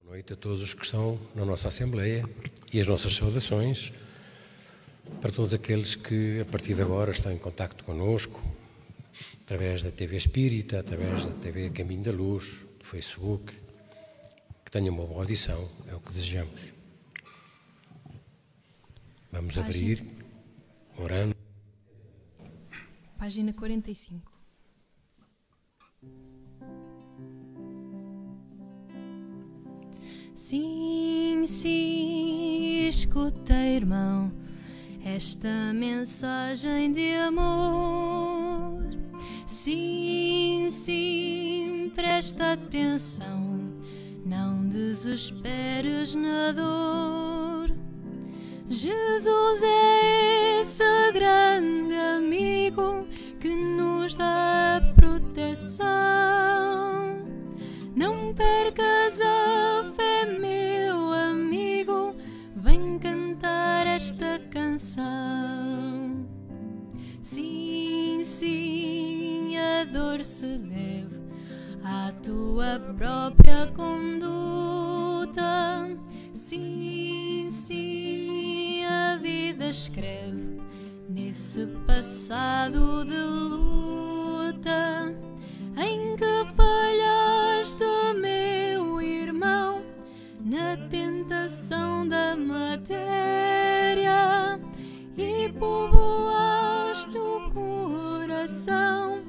Boa noite a todos os que estão na nossa Assembleia e as nossas saudações para todos aqueles que a partir de agora estão em contacto connosco, através da TV Espírita, através da TV Caminho da Luz, do Facebook. Que tenham uma boa audição, é o que desejamos. Vamos abrir, orando. Página 45. Sim, sim, escuta, irmão, esta mensagem de amor. Sim, sim, presta atenção, não desesperes na dor. Jesus é esse grande amigo que nos dá proteção. Não percas a fé, meu amigo, vem cantar esta canção. Sim, sim, a dor se deve à tua própria conduta. Sim, sim, a vida escreve nesse passado de luta em que falhaste, meu irmão, na tentação da matéria e povoaste o coração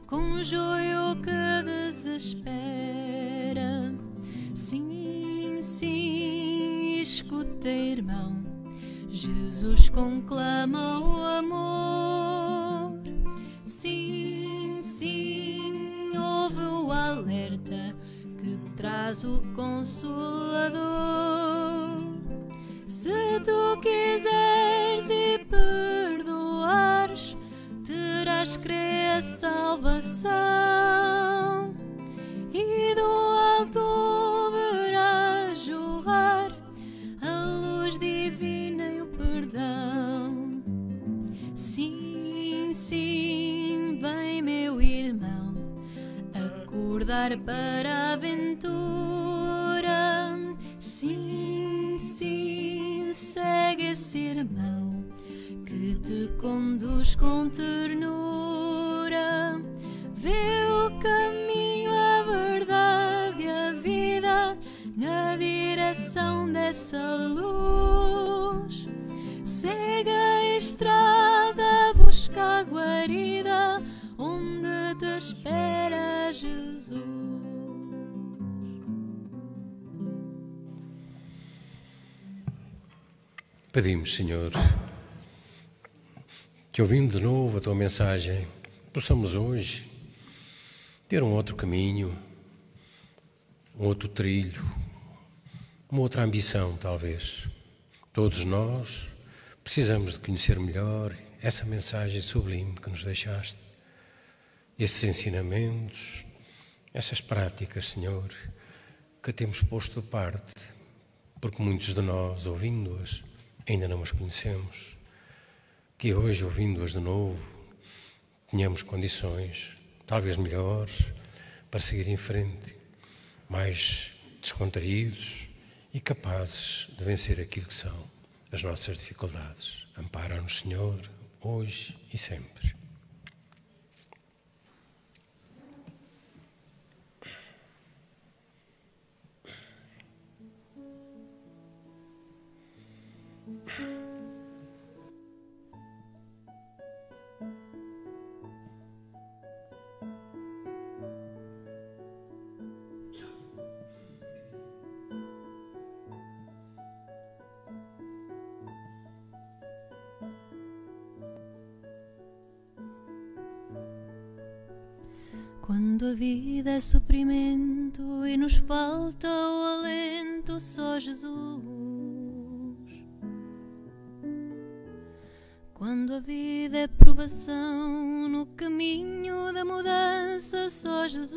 com joio que desespera. Sim, sim, escuta, irmão, Jesus conclama o amor. Sim, sim, ouve o alerta que traz o Consolador. Se tu quiseres e perdoares, terás crer a salvação e do alto verás jorrar a luz divina e o perdão. Sim, sim, vem, meu irmão, acordar para a aventura. Sim, sim, segue esse irmão que te conduz com ternura. Vê o caminho, a verdade e a vida na direção dessa luz. Segue a estrada, busca a guarida onde te espera Jesus. Pedimos, Senhor, que ouvindo de novo a tua mensagem, possamos hoje ter um outro caminho, um outro trilho, uma outra ambição, talvez. Todos nós precisamos de conhecer melhor essa mensagem sublime que nos deixaste, esses ensinamentos, essas práticas, Senhor, que temos posto de parte, porque muitos de nós, ouvindo-as, ainda não as conhecemos. Que hoje, ouvindo-as de novo, tenhamos condições, talvez melhores, para seguir em frente, mais descontraídos e capazes de vencer aquilo que são as nossas dificuldades. Ampara-nos, Senhor, hoje e sempre. Quando a vida é sofrimento e nos falta o alento, só Jesus. Quando a vida é provação no caminho da mudança, só Jesus.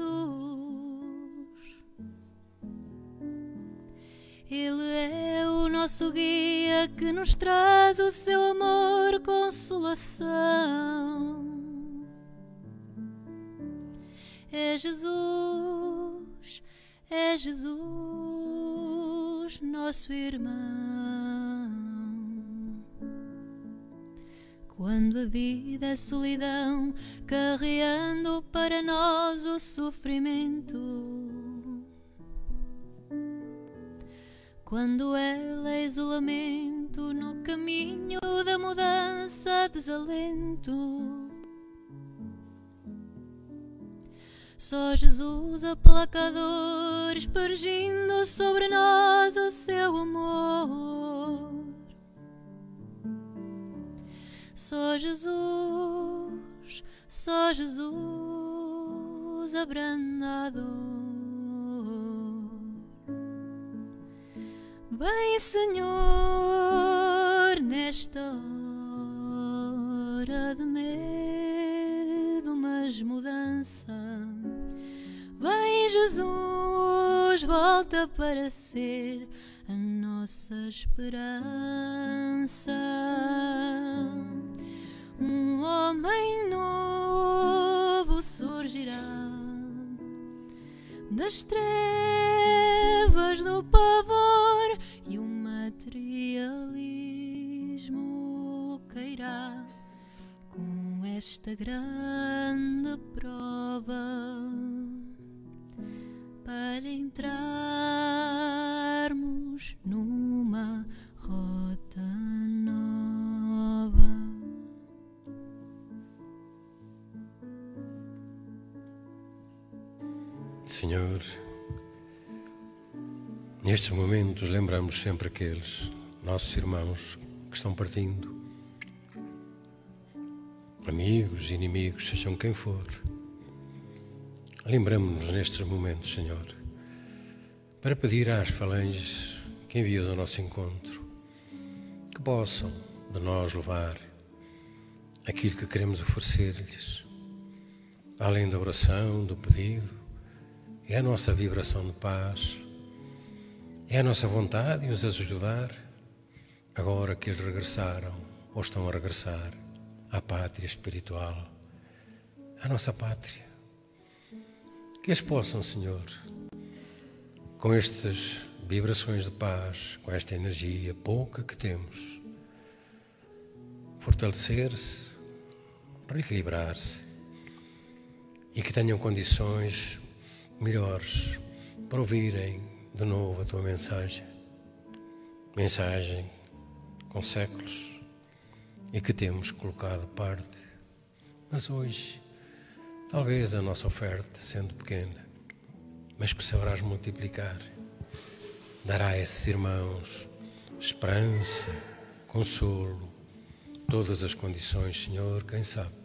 Ele é o nosso guia que nos traz o seu amor, consolação. É Jesus, é Jesus. nosso irmão. Quando a vida é solidão, carreando para nós o sofrimento. Quando ela é isolamento no caminho da mudança, desalento. Só Jesus aplacador, espargindo sobre nós o seu amor. Só Jesus abrandador. Vem, Senhor, nesta hora de medo, mas mudança. Vem, Jesus, volta para ser a nossa esperança. Um homem novo surgirá das trevas do pavor, e o materialismo cairá com esta grande prova para entrarmos numa rota nova. Senhor, nestes momentos lembramos sempre aqueles nossos irmãos que estão partindo, amigos, inimigos, sejam quem for. Lembramos-nos nestes momentos, Senhor, para pedir às falanges que envias ao nosso encontro que possam de nós levar aquilo que queremos oferecer-lhes, além da oração, do pedido. É a nossa vibração de paz, é a nossa vontade de os ajudar, agora que eles regressaram ou estão a regressar à pátria espiritual, à nossa pátria. Que eles possam, Senhor, com estas vibrações de paz, com esta energia pouca que temos, fortalecer-se, reequilibrar-se e que tenham condições melhores para ouvirem de novo a tua mensagem com séculos e que temos colocado parte, mas hoje talvez a nossa oferta, sendo pequena, mas que saberás multiplicar, dará a esses irmãos esperança, consolo, todas as condições, Senhor, quem sabe,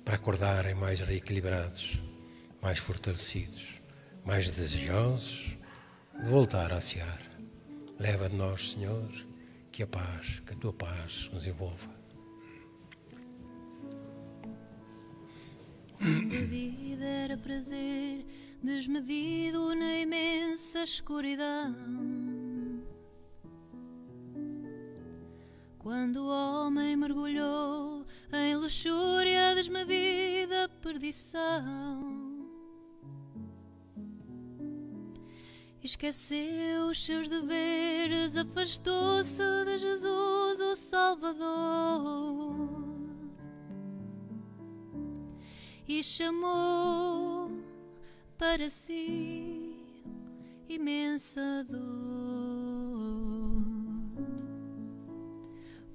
para acordarem mais reequilibrados, mais fortalecidos, mais desejosos de voltar a sear. Leva de nós, Senhor, que a tua paz nos envolva. A vida era prazer desmedido na imensa escuridão. Quando o homem mergulhou em luxúria desmedida perdição, esqueceu os seus deveres, afastou-se de Jesus, o Salvador, e chamou para si imensa dor.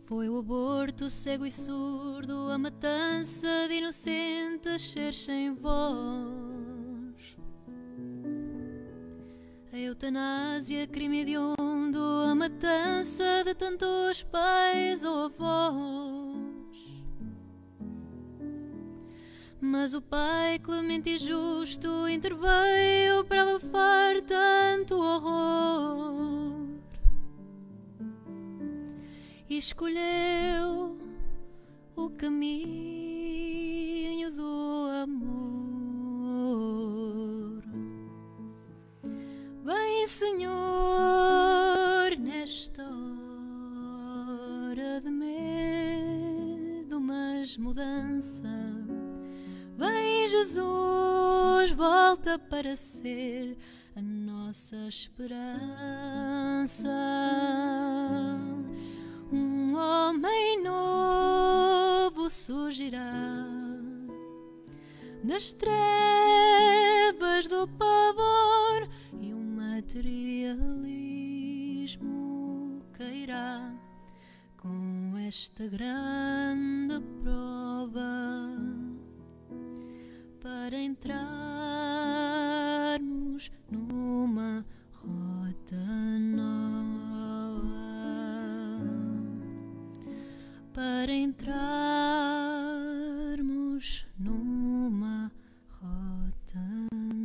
Foi o aborto cego e surdo, a matança de inocentes seres sem voz, a eutanásia, crime hediondo, a matança de tantos pais ou avós. Mas o Pai clemente e justo interveio para abafar tanto horror e escolheu o caminho do amor. Vem, Senhor, nesta hora de medo, mas mudança. Vem, Jesus, volta para ser a nossa esperança. esperança. Um homem novo surgirá das trevas do pavor, e o materialismo cairá com esta grande prova para entrarmos numa rota nova, para entrarmos numa rota nova.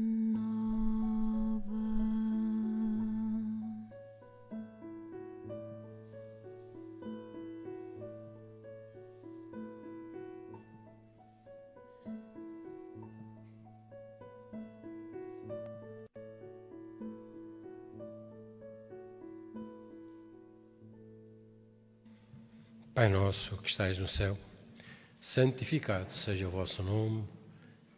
Pai nosso que estais no céu, santificado seja o vosso nome,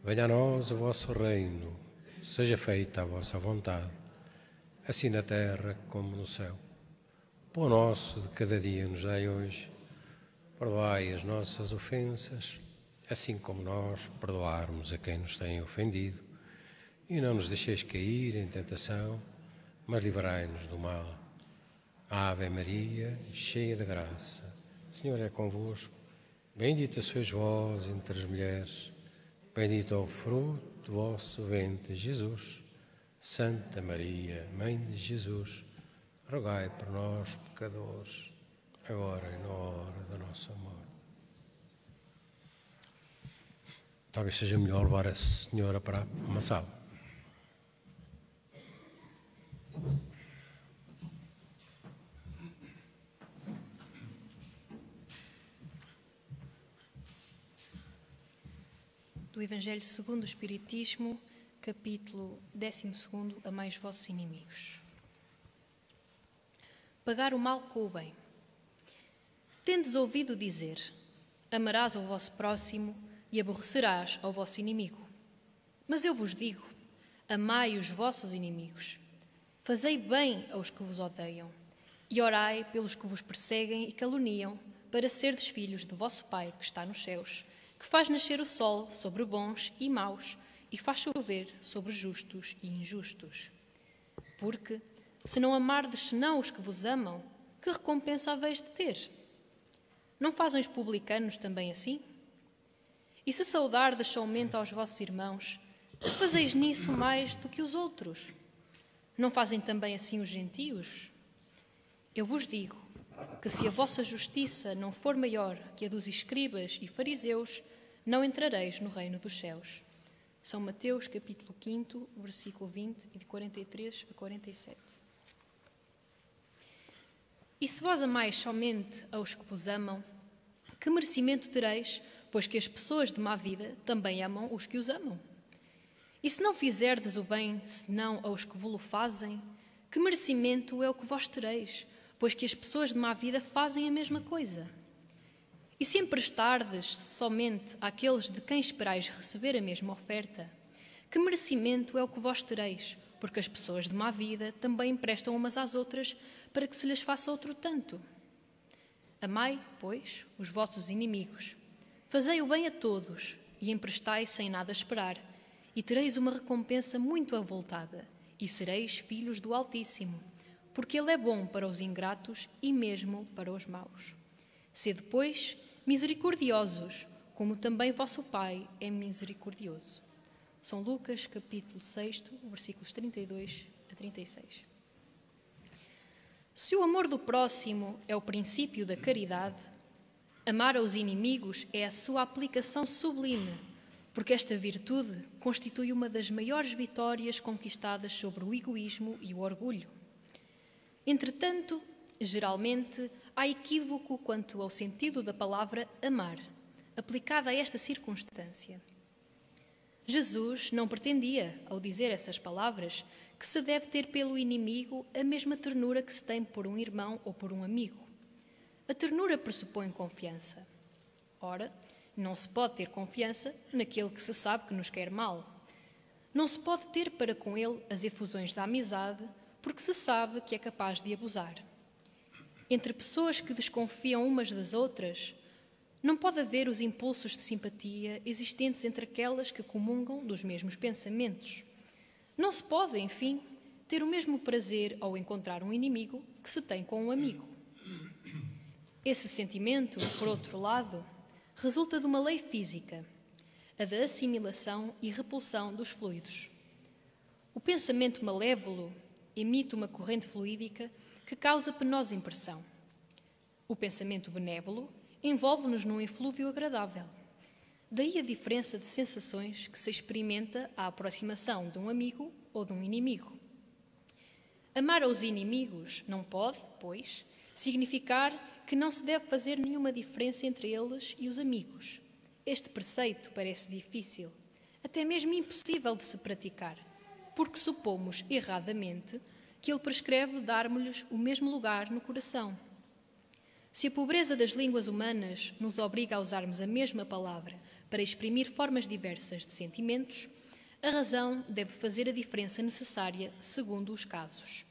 venha a nós o vosso reino, seja feita a vossa vontade, assim na terra como no céu. O pão nosso de cada dia nos dai hoje, perdoai as nossas ofensas, assim como nós perdoarmos a quem nos tem ofendido, e não nos deixeis cair em tentação, mas livrai-nos do mal. Ave Maria, cheia de graça, o Senhor é convosco, bendita sois vós entre as mulheres, bendito é o fruto do vosso ventre, Jesus. Santa Maria, Mãe de Jesus, rogai por nós, pecadores, agora e na hora da nossa morte. Talvez seja melhor levar a senhora para uma sala. Do Evangelho segundo o Espiritismo, capítulo 12, Amai os vossos inimigos. Pagar o mal com o bem. Tendes ouvido dizer: amarás ao vosso próximo e aborrecerás ao vosso inimigo. Mas eu vos digo: amai os vossos inimigos. Fazei bem aos que vos odeiam e orai pelos que vos perseguem e caluniam, para serdes filhos de vosso Pai que está nos céus, que faz nascer o sol sobre bons e maus e faz chover sobre justos e injustos. Porque, se não amardes senão os que vos amam, que recompensa haveis de ter? Não fazem os publicanos também assim? E se saudardes somente aos vossos irmãos, fazeis nisso mais do que os outros? Não fazem também assim os gentios? Eu vos digo que se a vossa justiça não for maior que a dos escribas e fariseus, não entrareis no reino dos céus. São Mateus, capítulo 5, versículo 20 e de 43 a 47. E se vós amais somente aos que vos amam, que merecimento tereis, pois que as pessoas de má vida também amam os que os amam? E se não fizerdes o bem, senão aos que vo-lo fazem, que merecimento é o que vós tereis, pois que as pessoas de má vida fazem a mesma coisa? E se emprestardes somente àqueles de quem esperais receber a mesma oferta, que merecimento é o que vós tereis, porque as pessoas de má vida também emprestam umas às outras para que se lhes faça outro tanto? Amai, pois, os vossos inimigos, fazei o bem a todos e emprestai sem nada esperar, e tereis uma recompensa muito avultada, e sereis filhos do Altíssimo, porque Ele é bom para os ingratos e mesmo para os maus. Sede, pois, misericordiosos, como também vosso Pai é misericordioso. São Lucas, capítulo 6, versículos 32 a 36. Se o amor do próximo é o princípio da caridade, amar aos inimigos é a sua aplicação sublime, porque esta virtude constitui uma das maiores vitórias conquistadas sobre o egoísmo e o orgulho. Entretanto, geralmente, há equívoco quanto ao sentido da palavra amar, aplicada a esta circunstância. Jesus não pretendia, ao dizer essas palavras, que se deve ter pelo inimigo a mesma ternura que se tem por um irmão ou por um amigo. A ternura pressupõe confiança. Ora, não se pode ter confiança naquele que se sabe que nos quer mal. Não se pode ter para com ele as efusões da amizade, porque se sabe que é capaz de abusar. Entre pessoas que desconfiam umas das outras, não pode haver os impulsos de simpatia existentes entre aquelas que comungam dos mesmos pensamentos. Não se pode, enfim, ter o mesmo prazer ao encontrar um inimigo que se tem com um amigo. Esse sentimento, por outro lado, resulta de uma lei física, a da assimilação e repulsão dos fluidos. O pensamento malévolo emite uma corrente fluídica que causa penosa impressão. O pensamento benévolo envolve-nos num eflúvio agradável. Daí a diferença de sensações que se experimenta à aproximação de um amigo ou de um inimigo. Amar aos inimigos não pode, pois, significar que não se deve fazer nenhuma diferença entre eles e os amigos. Este preceito parece difícil, até mesmo impossível de se praticar, porque supomos erradamente que ele prescreve dar-me-lhes o mesmo lugar no coração. Se a pobreza das línguas humanas nos obriga a usarmos a mesma palavra para exprimir formas diversas de sentimentos, a razão deve fazer a diferença necessária segundo os casos.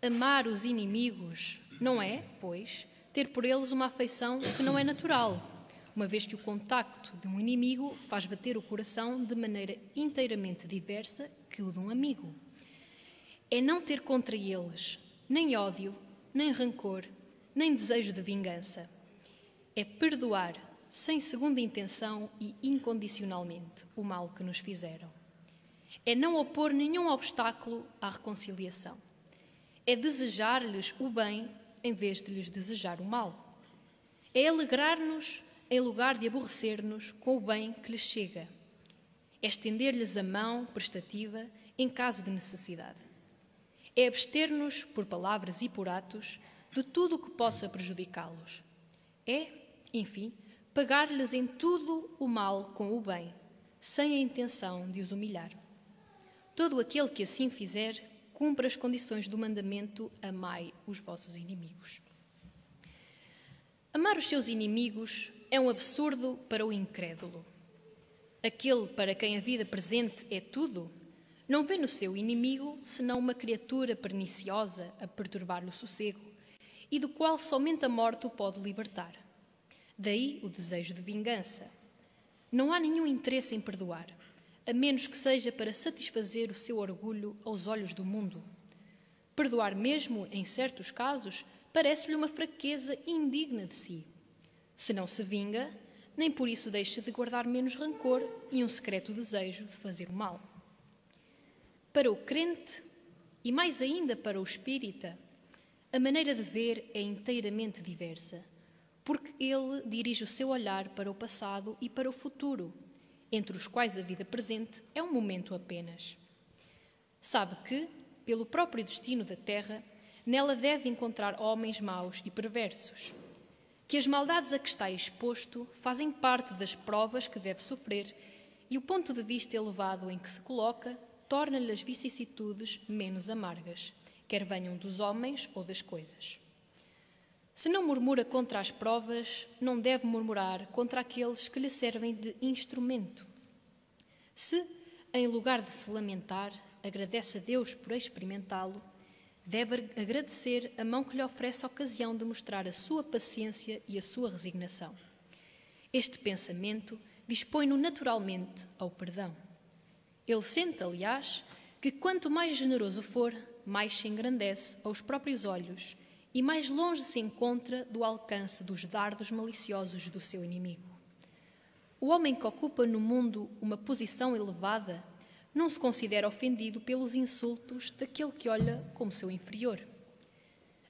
Amar os inimigos não é, pois, ter por eles uma afeição que não é natural, uma vez que o contacto de um inimigo faz bater o coração de maneira inteiramente diversa que o de um amigo. É não ter contra eles nem ódio, nem rancor, nem desejo de vingança. É perdoar, sem segunda intenção e incondicionalmente, o mal que nos fizeram. É não opor nenhum obstáculo à reconciliação. É desejar-lhes o bem em vez de lhes desejar o mal. É alegrar-nos em lugar de aborrecer-nos com o bem que lhes chega. É estender-lhes a mão prestativa em caso de necessidade. É abster-nos, por palavras e por atos, de tudo o que possa prejudicá-los. É, enfim, pagar-lhes em tudo o mal com o bem, sem a intenção de os humilhar. Todo aquele que assim fizer, cumpre as condições do mandamento: amai os vossos inimigos. Amar os seus inimigos é um absurdo para o incrédulo. Aquele para quem a vida presente é tudo, não vê no seu inimigo senão uma criatura perniciosa a perturbar-lhe o sossego e do qual somente a morte o pode libertar. Daí o desejo de vingança. Não há nenhum interesse em perdoar, a menos que seja para satisfazer o seu orgulho aos olhos do mundo. Perdoar mesmo, em certos casos, parece-lhe uma fraqueza indigna de si. Se não se vinga, nem por isso deixa de guardar menos rancor e um secreto desejo de fazer o mal. Para o crente, e mais ainda para o espírita, a maneira de ver é inteiramente diversa, porque ele dirige o seu olhar para o passado e para o futuro, entre os quais a vida presente é um momento apenas. Sabe que, pelo próprio destino da terra, nela deve encontrar homens maus e perversos, que as maldades a que está exposto fazem parte das provas que deve sofrer e o ponto de vista elevado em que se coloca torna-lhe as vicissitudes menos amargas, quer venham dos homens ou das coisas. Se não murmura contra as provas, não deve murmurar contra aqueles que lhe servem de instrumento. Se, em lugar de se lamentar, agradece a Deus por experimentá-lo, deve agradecer a mão que lhe oferece a ocasião de mostrar a sua paciência e a sua resignação. Este pensamento dispõe-no naturalmente ao perdão. Ele sente, aliás, que quanto mais generoso for, mais se engrandece aos próprios olhos e mais longe se encontra do alcance dos dardos maliciosos do seu inimigo. O homem que ocupa no mundo uma posição elevada não se considera ofendido pelos insultos daquele que olha como seu inferior.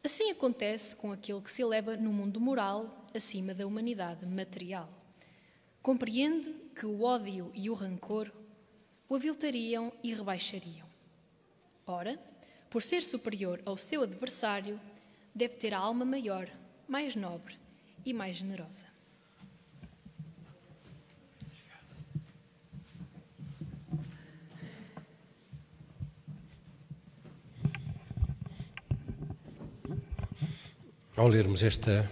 Assim acontece com aquele que se eleva no mundo moral acima da humanidade material. Compreende que o ódio e o rancor o aviltariam e rebaixariam. Ora, por ser superior ao seu adversário, deve ter a alma maior, mais nobre e mais generosa. Ao lermos esta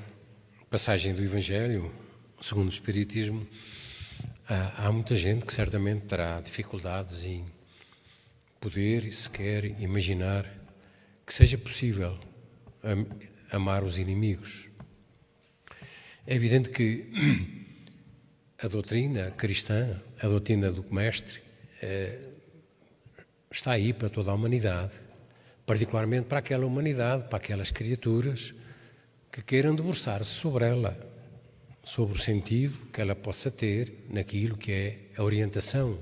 passagem do Evangelho, segundo o Espiritismo, há muita gente que certamente terá dificuldades em poder e sequer imaginar que seja possível amar os inimigos. É evidente que a doutrina cristã, a doutrina do Mestre, está aí para toda a humanidade, particularmente para aquela humanidade, para aquelas criaturas que queiram debruçar-se sobre ela, sobre o sentido que ela possa ter naquilo que é a orientação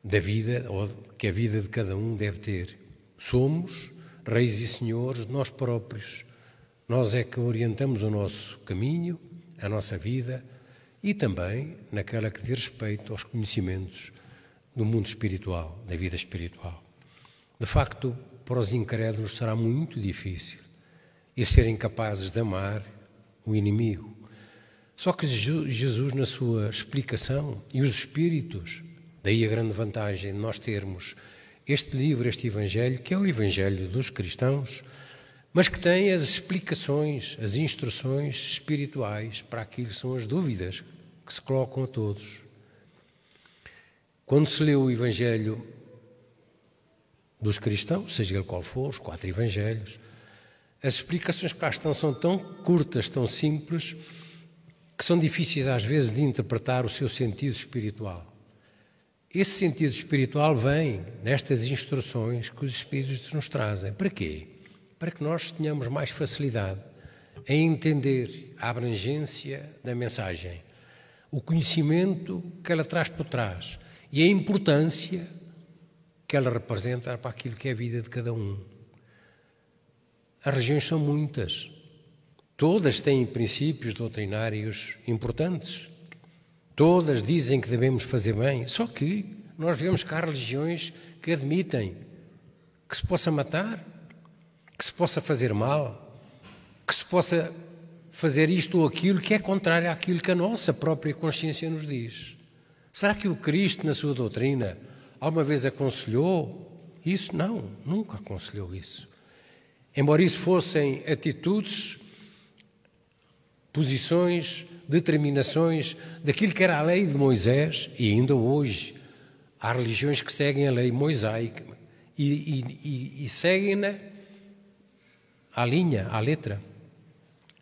da vida, ou que a vida de cada um deve ter. Somos reis e senhores de nós próprios. Nós é que orientamos o nosso caminho, a nossa vida, e também naquela que diz respeito aos conhecimentos do mundo espiritual, da vida espiritual. De facto, para os incrédulos será muito difícil e serem capazes de amar o inimigo. Só que Jesus, na sua explicação, e os Espíritos, daí a grande vantagem de nós termos este livro, este Evangelho, que é o Evangelho dos cristãos, mas que tem as explicações, as instruções espirituais para aquilo que são as dúvidas que se colocam a todos. Quando se lê o Evangelho dos cristãos, seja ele qual for, os 4 Evangelhos, as explicações que lá estão são tão curtas, tão simples, que são difíceis às vezes de interpretar o seu sentido espiritual. Esse sentido espiritual vem nestas instruções que os Espíritos nos trazem. Para quê? Para que nós tenhamos mais facilidade em entender a abrangência da mensagem, o conhecimento que ela traz por trás e a importância que ela representa para aquilo que é a vida de cada um. As religiões são muitas. Todas têm princípios doutrinários importantes. Todas dizem que devemos fazer bem. Só que nós vemos que há religiões que admitem que se possa matar, que se possa fazer mal, que se possa fazer isto ou aquilo que é contrário àquilo que a nossa própria consciência nos diz. Será que o Cristo, na sua doutrina, alguma vez aconselhou isso? Não, nunca aconselhou isso. Embora isso fossem atitudes, posições, determinações daquilo que era a lei de Moisés, e ainda hoje há religiões que seguem a lei mosaica e seguem-na à linha, à letra,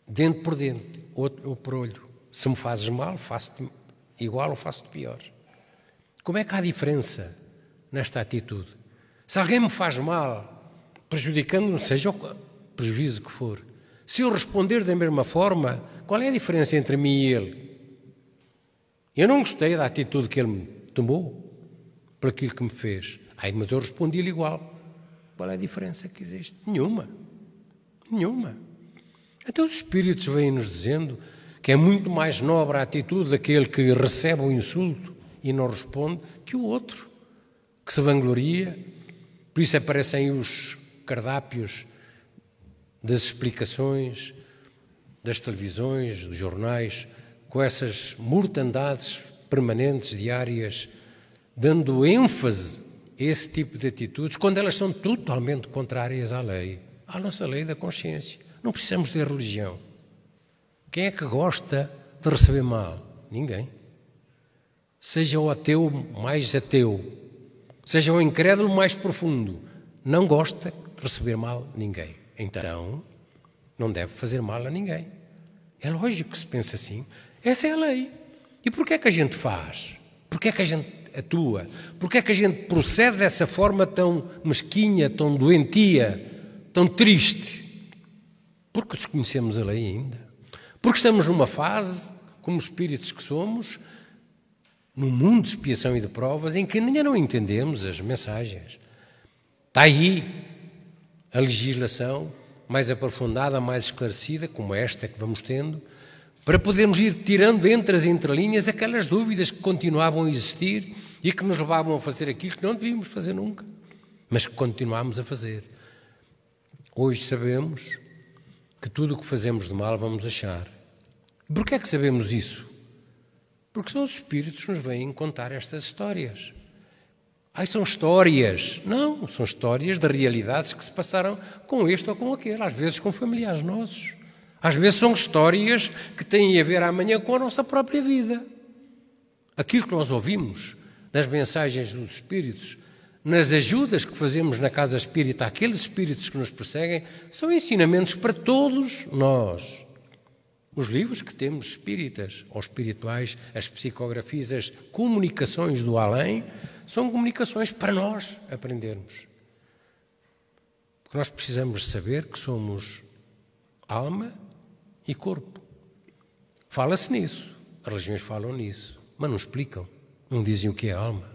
dente por dente, olho por olho. Se me fazes mal, faço-te igual ou faço-te pior. Como é que há diferença nesta atitude? Se alguém me faz mal, prejudicando-me, seja o prejuízo que for, se eu responder da mesma forma, qual é a diferença entre mim e ele? Eu não gostei da atitude que ele me tomou por aquilo que me fez. Mas eu respondi-lhe igual. Qual é a diferença que existe? Nenhuma. Nenhuma. Então os Espíritos vêm-nos dizendo que é muito mais nobre a atitude daquele que recebe o insulto e não responde que o outro, que se vangloria. Por isso aparecem os cardápios das explicações, das televisões, dos jornais, com essas mortandades permanentes, diárias, dando ênfase a esse tipo de atitudes, quando elas são totalmente contrárias à lei, à nossa lei da consciência. Não precisamos ter religião. Quem é que gosta de receber mal? Ninguém. Seja o ateu mais ateu, seja o incrédulo mais profundo, não gosta de receber mal ninguém. Então, não deve fazer mal a ninguém. É lógico que se pensa assim. Essa é a lei. E porquê é que a gente faz? Porquê é que a gente atua? Porquê é que a gente procede dessa forma tão mesquinha, tão doentia, tão triste? Porque desconhecemos a lei ainda. Porque estamos numa fase, como espíritos que somos, num mundo de expiação e de provas, em que ainda não entendemos as mensagens. Está aí a legislação mais aprofundada, mais esclarecida, como esta que vamos tendo, para podermos ir tirando entre as entrelinhas aquelas dúvidas que continuavam a existir e que nos levavam a fazer aquilo que não devíamos fazer nunca, mas que continuamos a fazer. Hoje sabemos que tudo o que fazemos de mal vamos achar. Porquê é que sabemos isso? Porque são os Espíritos que nos vêm contar estas histórias. São histórias. Não, são histórias de realidades que se passaram com este ou com aquele, às vezes com familiares nossos. Às vezes são histórias que têm a ver amanhã com a nossa própria vida. Aquilo que nós ouvimos nas mensagens dos Espíritos, nas ajudas que fazemos na casa espírita àqueles espíritos que nos perseguem, são ensinamentos para todos nós. Os livros que temos espíritas ou espirituais, as psicografias, as comunicações do além, são comunicações para nós aprendermos. Porque nós precisamos saber que somos alma e corpo. Fala-se nisso, as religiões falam nisso, mas não explicam, não dizem o que é alma.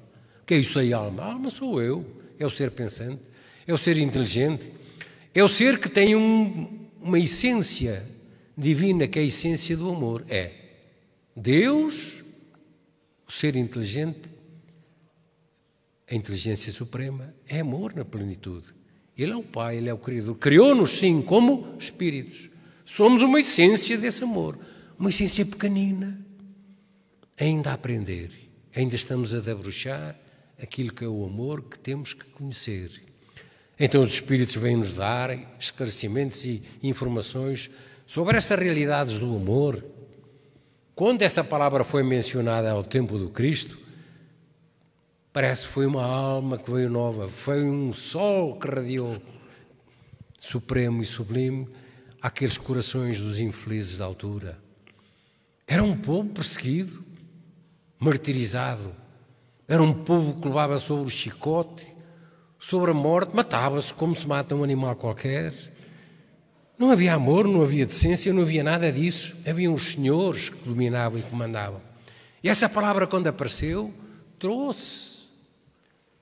O que é isso aí, alma? A alma sou eu, é o ser pensante, é o ser inteligente, é o ser que tem uma essência divina, que é a essência do amor. É Deus, o ser inteligente, a inteligência suprema, é amor na plenitude. Ele é o Pai, Ele é o Criador. Criou-nos, sim, como espíritos. Somos uma essência desse amor, uma essência pequenina, ainda a aprender, ainda estamos a debruçar aquilo que é o amor que temos que conhecer. Então os espíritos vêm-nos dar esclarecimentos e informações sobre essas realidades do amor. Quando essa palavra foi mencionada ao tempo do Cristo, parece que foi uma alma que veio nova, foi um sol que radiou, supremo e sublime, àqueles corações dos infelizes da altura. Era um povo perseguido, martirizado, era um povo que levava sobre o chicote, sobre a morte, matava-se como se mata um animal qualquer. Não havia amor, não havia decência, não havia nada disso. Havia uns senhores que dominavam e comandavam. E essa palavra, quando apareceu, trouxe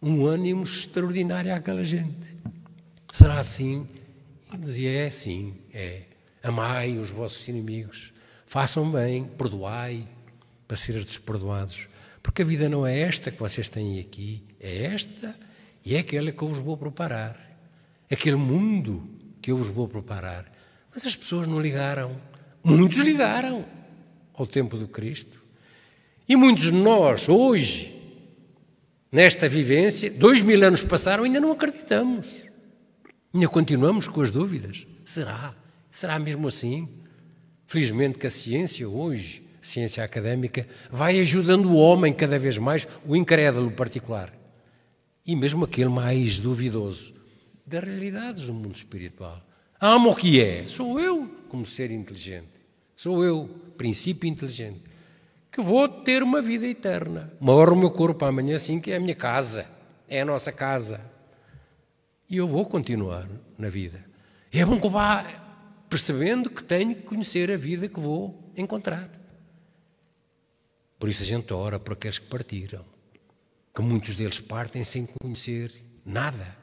um ânimo extraordinário àquela gente. Será assim? E dizia, é assim, é. Amai os vossos inimigos, façam bem, perdoai, para serem desperdoados. Porque a vida não é esta que vocês têm aqui, é esta e é aquela que eu vos vou preparar. Aquele mundo que eu vos vou preparar. Mas as pessoas não ligaram. Muitos ligaram ao tempo do Cristo. E muitos de nós, hoje, nesta vivência, 2000 anos passaram, ainda não acreditamos. Ainda continuamos com as dúvidas. Será? Será mesmo assim? Felizmente que a ciência hoje, a ciência académica, vai ajudando o homem cada vez mais, o incrédulo particular, e mesmo aquele mais duvidoso das realidades do mundo espiritual. Amo o que é? Sou eu, como ser inteligente. Sou eu, princípio inteligente, que vou ter uma vida eterna. Morro o meu corpo amanhã, sim, que é a minha casa, é a nossa casa. E eu vou continuar na vida. E é bom que eu vá percebendo que tenho que conhecer a vida que vou encontrar. Por isso a gente ora por aqueles que partiram, que muitos deles partem sem conhecer nada,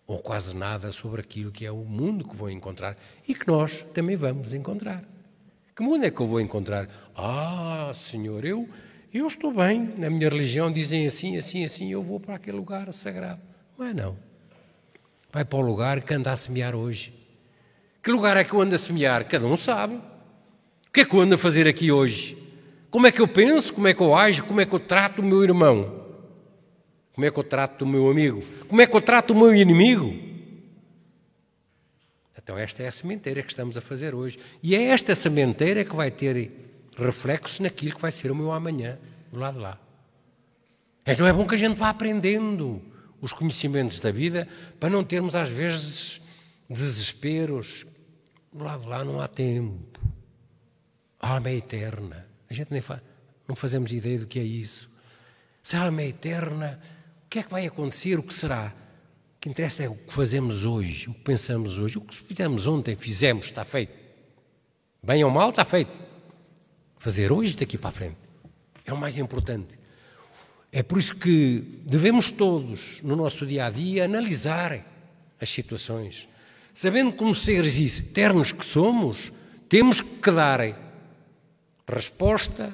ou quase nada, sobre aquilo que é o mundo que vão encontrar e que nós também vamos encontrar. Que mundo é que eu vou encontrar? Ah, Senhor, eu estou bem, na minha religião dizem assim, assim, assim, eu vou para aquele lugar sagrado. Não é não. Vai para o lugar que anda a semear hoje. Que lugar é que eu ando a semear? Cada um sabe. O que é que eu ando a fazer aqui hoje? Como é que eu penso? Como é que eu ajo? Como é que eu trato o meu irmão? Como é que eu trato o meu amigo? Como é que eu trato o meu inimigo? Então esta é a sementeira que estamos a fazer hoje. E é esta sementeira que vai ter reflexos naquilo que vai ser o meu amanhã, do lado de lá. Então é bom que a gente vá aprendendo os conhecimentos da vida para não termos às vezes desesperos. Do lado de lá não há tempo. A alma é eterna. A gente não fazemos ideia do que é isso. Se a alma é eterna, o que é que vai acontecer? O que será? O que interessa é o que fazemos hoje, o que pensamos hoje. O que fizemos ontem, fizemos, está feito. Bem ou mal, está feito. Fazer hoje, daqui para a frente, é o mais importante. É por isso que devemos todos, no nosso dia-a-dia, analisar as situações. Sabendo como seres eternos que somos, temos que dar resposta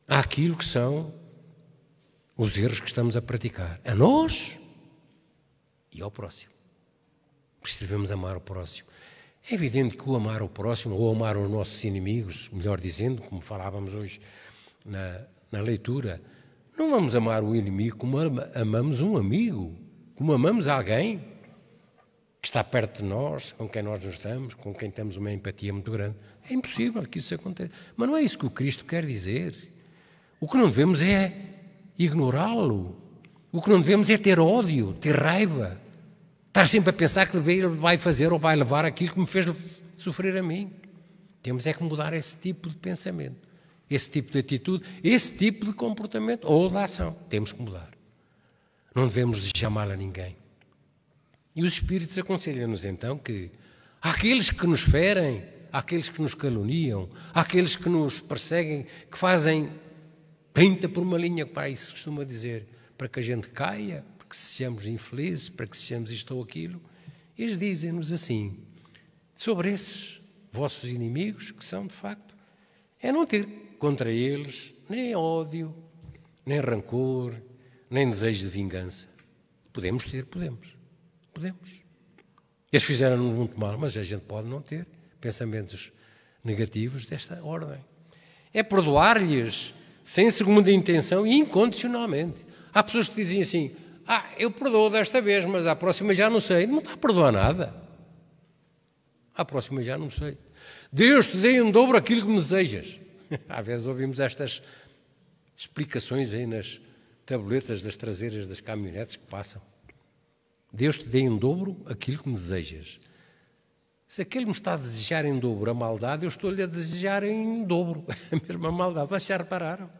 àquilo que são os erros que estamos a praticar, a nós e ao próximo. Por isso devemos amar o próximo. É evidente que o amar o próximo, ou amar os nossos inimigos, melhor dizendo, como falávamos hoje na leitura, não vamos amar o inimigo como amamos um amigo, como amamos alguém que está perto de nós, com quem nós nos damos, com quem temos uma empatia muito grande. É impossível que isso aconteça. Mas não é isso que o Cristo quer dizer. O que não devemos é ignorá-lo, O que não devemos é ter ódio, ter raiva, estar sempre a pensar que ele vai fazer ou vai levar aquilo que me fez sofrer a mim. Temos é que mudar esse tipo de pensamento, esse tipo de atitude, esse tipo de comportamento ou de ação. Temos que mudar. Não devemos desejar mal a ninguém. E os Espíritos aconselham-nos então que aqueles que nos ferem, aqueles que nos caluniam, aqueles que nos perseguem, que fazem 30 por uma linha, para isso se costuma dizer, para que a gente caia, para que sejamos infelizes, para que sejamos isto ou aquilo, eles dizem-nos assim, sobre esses vossos inimigos, que são de facto, é não ter contra eles nem ódio, nem rancor, nem desejo de vingança. Podemos ter, podemos. Eles fizeram-nos muito mal, mas a gente pode não ter pensamentos negativos desta ordem. É perdoar-lhes sem segunda intenção e incondicionalmente. Há pessoas que dizem assim, eu perdoo desta vez, mas à próxima já não sei. Não está a perdoar nada. À próxima já não sei. Deus te dê em dobro aquilo que me desejas. Às vezes ouvimos estas explicações aí nas tabuletas das traseiras das caminhonetes que passam. Deus te dê em dobro aquilo que me desejas. Se aquele me está a desejar em dobro a maldade, eu estou-lhe a desejar em dobro a mesma maldade. Vocês já repararam?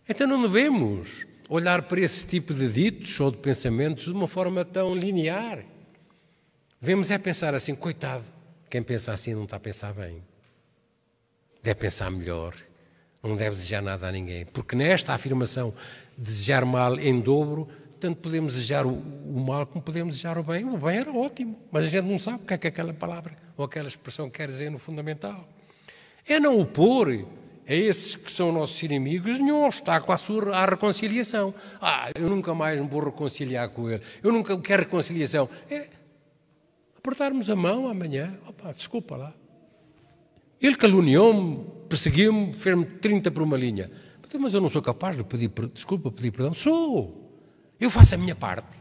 Então não devemos olhar para esse tipo de ditos ou de pensamentos de uma forma tão linear. Devemos é pensar assim, coitado, quem pensa assim não está a pensar bem. Deve pensar melhor, não deve desejar nada a ninguém. Porque nesta afirmação, desejar mal em dobro, tanto podemos desejar o mal como podemos desejar o bem. O bem era ótimo, mas a gente não sabe o que é que aquela palavra ou aquela expressão quer dizer no fundamental. É não opor a esses que são nossos inimigos nenhum obstáculo à reconciliação. Eu nunca mais me vou reconciliar com ele. Eu nunca quero reconciliação. É apertarmos a mão amanhã. Desculpa lá. Ele caluniou-me, perseguiu-me, fez-me 30 por uma linha. Mas eu não sou capaz de pedir desculpa, pedir perdão. Sou. Eu faço a minha parte.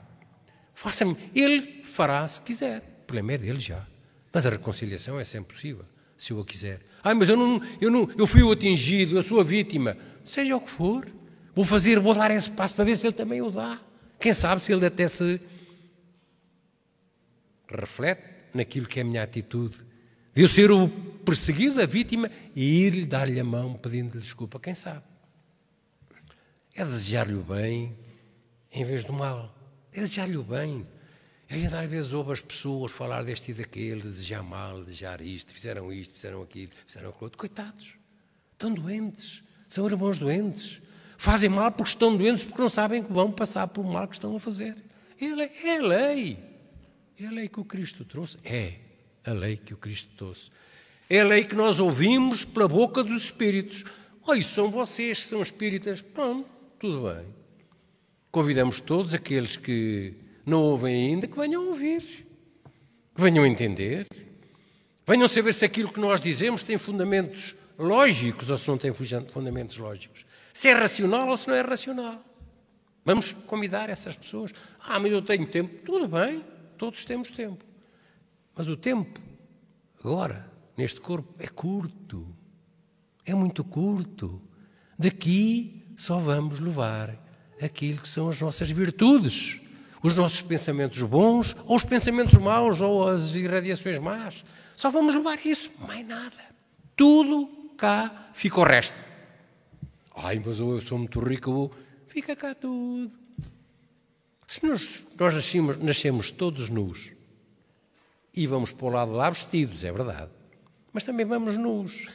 Ele fará se quiser. O problema é dele já. Mas a reconciliação é sempre possível, se eu a quiser. Mas eu fui o atingido, eu sou a vítima. Seja o que for. Vou dar esse passo para ver se ele também o dá. Quem sabe se ele até se reflete naquilo que é a minha atitude. De eu ser o perseguido, a vítima, e ir-lhe dar-lhe a mão pedindo-lhe desculpa. Quem sabe? É desejar-lhe o bem em vez do mal. É desejar-lhe o bem. A gente às vezes ouve as pessoas falar deste e daquele, desejar mal, desejar isto, fizeram aquilo, fizeram aquilo outro. Coitados, estão doentes, são irmãos doentes. Fazem mal porque estão doentes, porque não sabem que vão passar pelo mal que estão a fazer. É a lei. É a lei que o Cristo trouxe. É a lei que o Cristo trouxe. É a lei que nós ouvimos pela boca dos espíritos. Isso são vocês que são espíritas. Pronto, tudo bem. Convidamos todos aqueles que não ouvem ainda, que venham ouvir, que venham entender, venham saber se aquilo que nós dizemos tem fundamentos lógicos ou se não tem fundamentos lógicos. Se é racional ou se não é racional. Vamos convidar essas pessoas. Mas eu tenho tempo. Tudo bem, todos temos tempo. Mas o tempo, agora, neste corpo, é curto. É muito curto. Daqui só vamos levar aquilo que são as nossas virtudes, os nossos pensamentos bons, ou os pensamentos maus, ou as irradiações más. Só vamos levar isso, mais nada. Tudo cá fica o resto. Mas eu sou muito rico, fica cá tudo. Se nós nascemos todos nus e vamos para o lado de lá vestidos, é verdade, mas também vamos nus,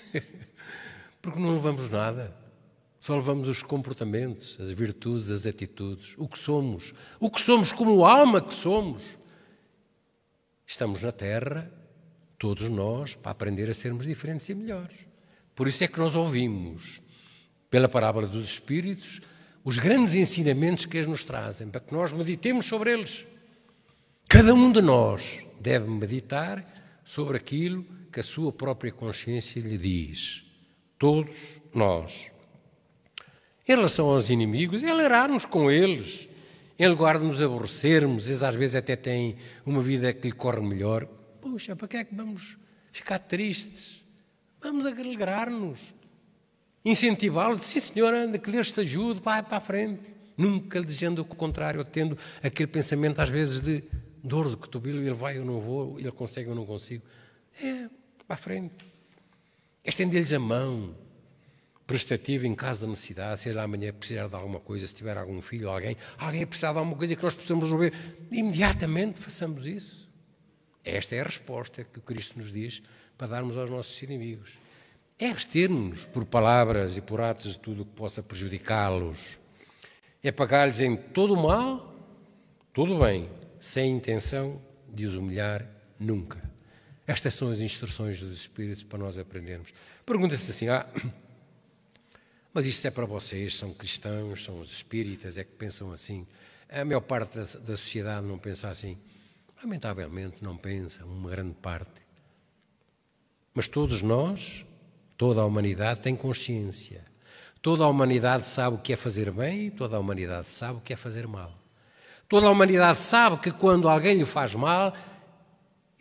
porque não levamos nada. Só levamos os comportamentos, as virtudes, as atitudes, o que somos como alma que somos. Estamos na Terra, todos nós, para aprender a sermos diferentes e melhores. Por isso é que nós ouvimos, pela parábola dos Espíritos, os grandes ensinamentos que eles nos trazem, para que nós meditemos sobre eles. Cada um de nós deve meditar sobre aquilo que a sua própria consciência lhe diz. Todos nós. Em relação aos inimigos, é alegrar-nos com eles, em lugar de nos aborrecermos. Eles às vezes até têm uma vida que lhe corre melhor. Puxa, para que é que vamos ficar tristes? Vamos alegrar-nos, incentivá-los. Sim, senhor, anda, que Deus te ajude, vai para a frente. nunca lhe desejando o contrário, ou tendo aquele pensamento às vezes de dor de cotovelo, ele vai, eu não vou, ele consegue, eu não consigo. Para a frente. Estender-lhes a mão prestativa em caso de necessidade, se ele amanhã precisar de alguma coisa, se tiver algum filho, alguém precisar de alguma coisa que nós possamos resolver, imediatamente façamos isso. Esta é a resposta que o Cristo nos diz para darmos aos nossos inimigos. É abster-nos por palavras e por atos de tudo o que possa prejudicá-los. É pagar-lhes em todo o mal, todo o bem, sem intenção de os humilhar nunca. Estas são as instruções dos Espíritos para nós aprendermos. Pergunta-se assim, mas isto é para vocês, são cristãos, são os espíritas, é que pensam assim. A maior parte da sociedade não pensa assim. Lamentavelmente não pensa, uma grande parte. Mas todos nós, toda a humanidade tem consciência. Toda a humanidade sabe o que é fazer bem e toda a humanidade sabe o que é fazer mal. Toda a humanidade sabe que quando alguém lhe faz mal,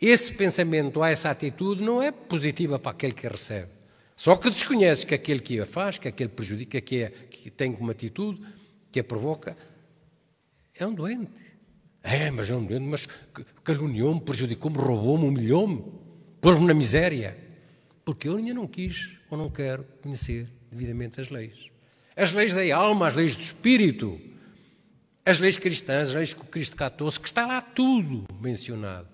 esse pensamento ou essa atitude não é positiva para aquele que a recebe. Só que desconhece que aquele que a faz, que aquele prejudica, que tem como atitude, que a provoca, é um doente. Mas é um doente, mas caluniou-me, prejudicou-me, roubou-me, humilhou-me, pôs-me na miséria. Porque eu ainda não quis ou não quero conhecer devidamente as leis. As leis da alma, as leis do espírito, as leis cristãs, as leis que o Cristo cá trouxe, que está lá tudo mencionado.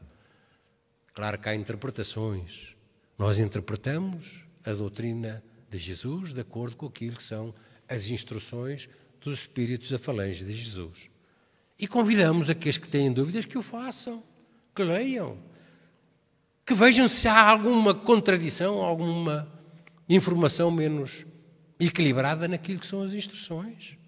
Claro que há interpretações. Nós interpretamos a doutrina de Jesus de acordo com aquilo que são as instruções dos Espíritos da falange de Jesus. E convidamos aqueles que têm dúvidas que o façam, que leiam, que vejam se há alguma contradição, alguma informação menos equilibrada naquilo que são as instruções.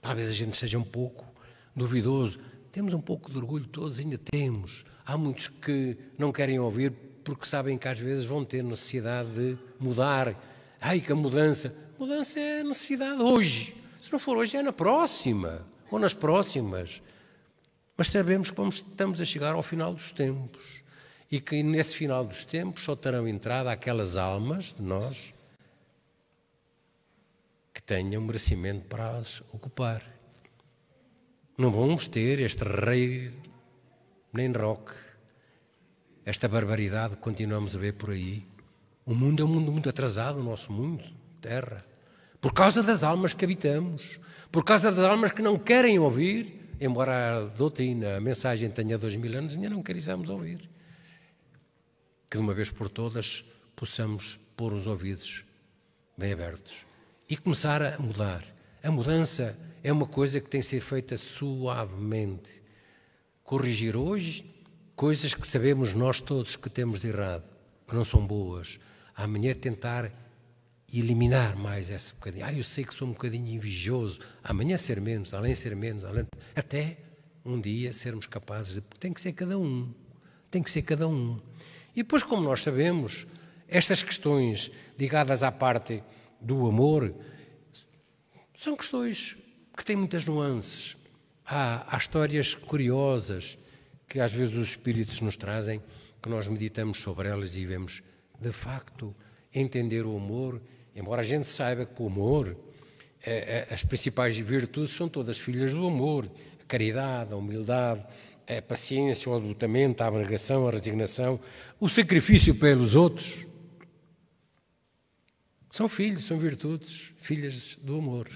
Talvez a gente seja um pouco duvidoso. Temos um pouco de orgulho, todos ainda temos. Há muitos que não querem ouvir porque sabem que às vezes vão ter necessidade de mudar. Que a mudança é necessidade hoje. Se não for hoje, é na próxima, ou nas próximas. Mas sabemos que estamos a chegar ao final dos tempos e que nesse final dos tempos só terão entrada aquelas almas de nós que tenham merecimento para as ocupar. Não vamos ter este rei nem roque, esta barbaridade que continuamos a ver por aí. O mundo é um mundo muito atrasado, o nosso mundo, terra, por causa das almas que habitamos, por causa das almas que não querem ouvir, embora a doutrina, a mensagem tenha 2000 anos, ainda não queríamos ouvir. Que de uma vez por todas possamos pôr os ouvidos bem abertos e começar a mudar. A mudança é uma coisa que tem que ser feita suavemente. Corrigir hoje coisas que sabemos nós todos que temos de errado, que não são boas. Amanhã tentar eliminar mais esse bocadinho. Eu sei que sou um bocadinho invejoso. Amanhã ser menos, além de ser menos, até um dia sermos capazes de... Tem que ser cada um. Tem que ser cada um. E depois, como nós sabemos, estas questões ligadas à parte do amor são questões que têm muitas nuances. Há histórias curiosas que às vezes os espíritos nos trazem, que nós meditamos sobre elas e vemos, de facto, entender o amor, embora a gente saiba que o amor, as principais virtudes são todas filhas do amor, a caridade, a humildade, a paciência, o adotamento, a abnegação, a resignação, o sacrifício pelos outros. São filhos, são virtudes, filhas do amor.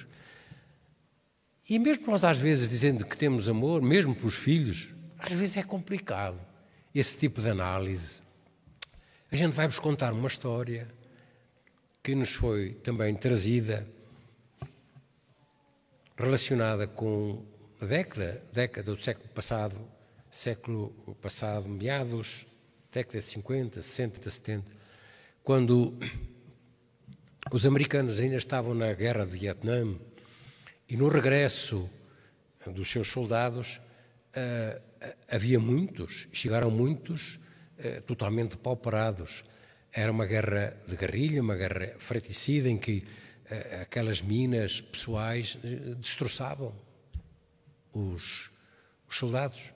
E mesmo nós às vezes dizendo que temos amor, mesmo para os filhos, às vezes é complicado esse tipo de análise. A gente vai-vos contar uma história que nos foi também trazida, relacionada com a década do século passado, meados, década de 50, 60, 70, quando os americanos ainda estavam na guerra do Vietnã e no regresso dos seus soldados chegaram muitos totalmente pauperados. Era uma guerra de guerrilha, uma guerra fratricida em que aquelas minas pessoais destroçavam os soldados.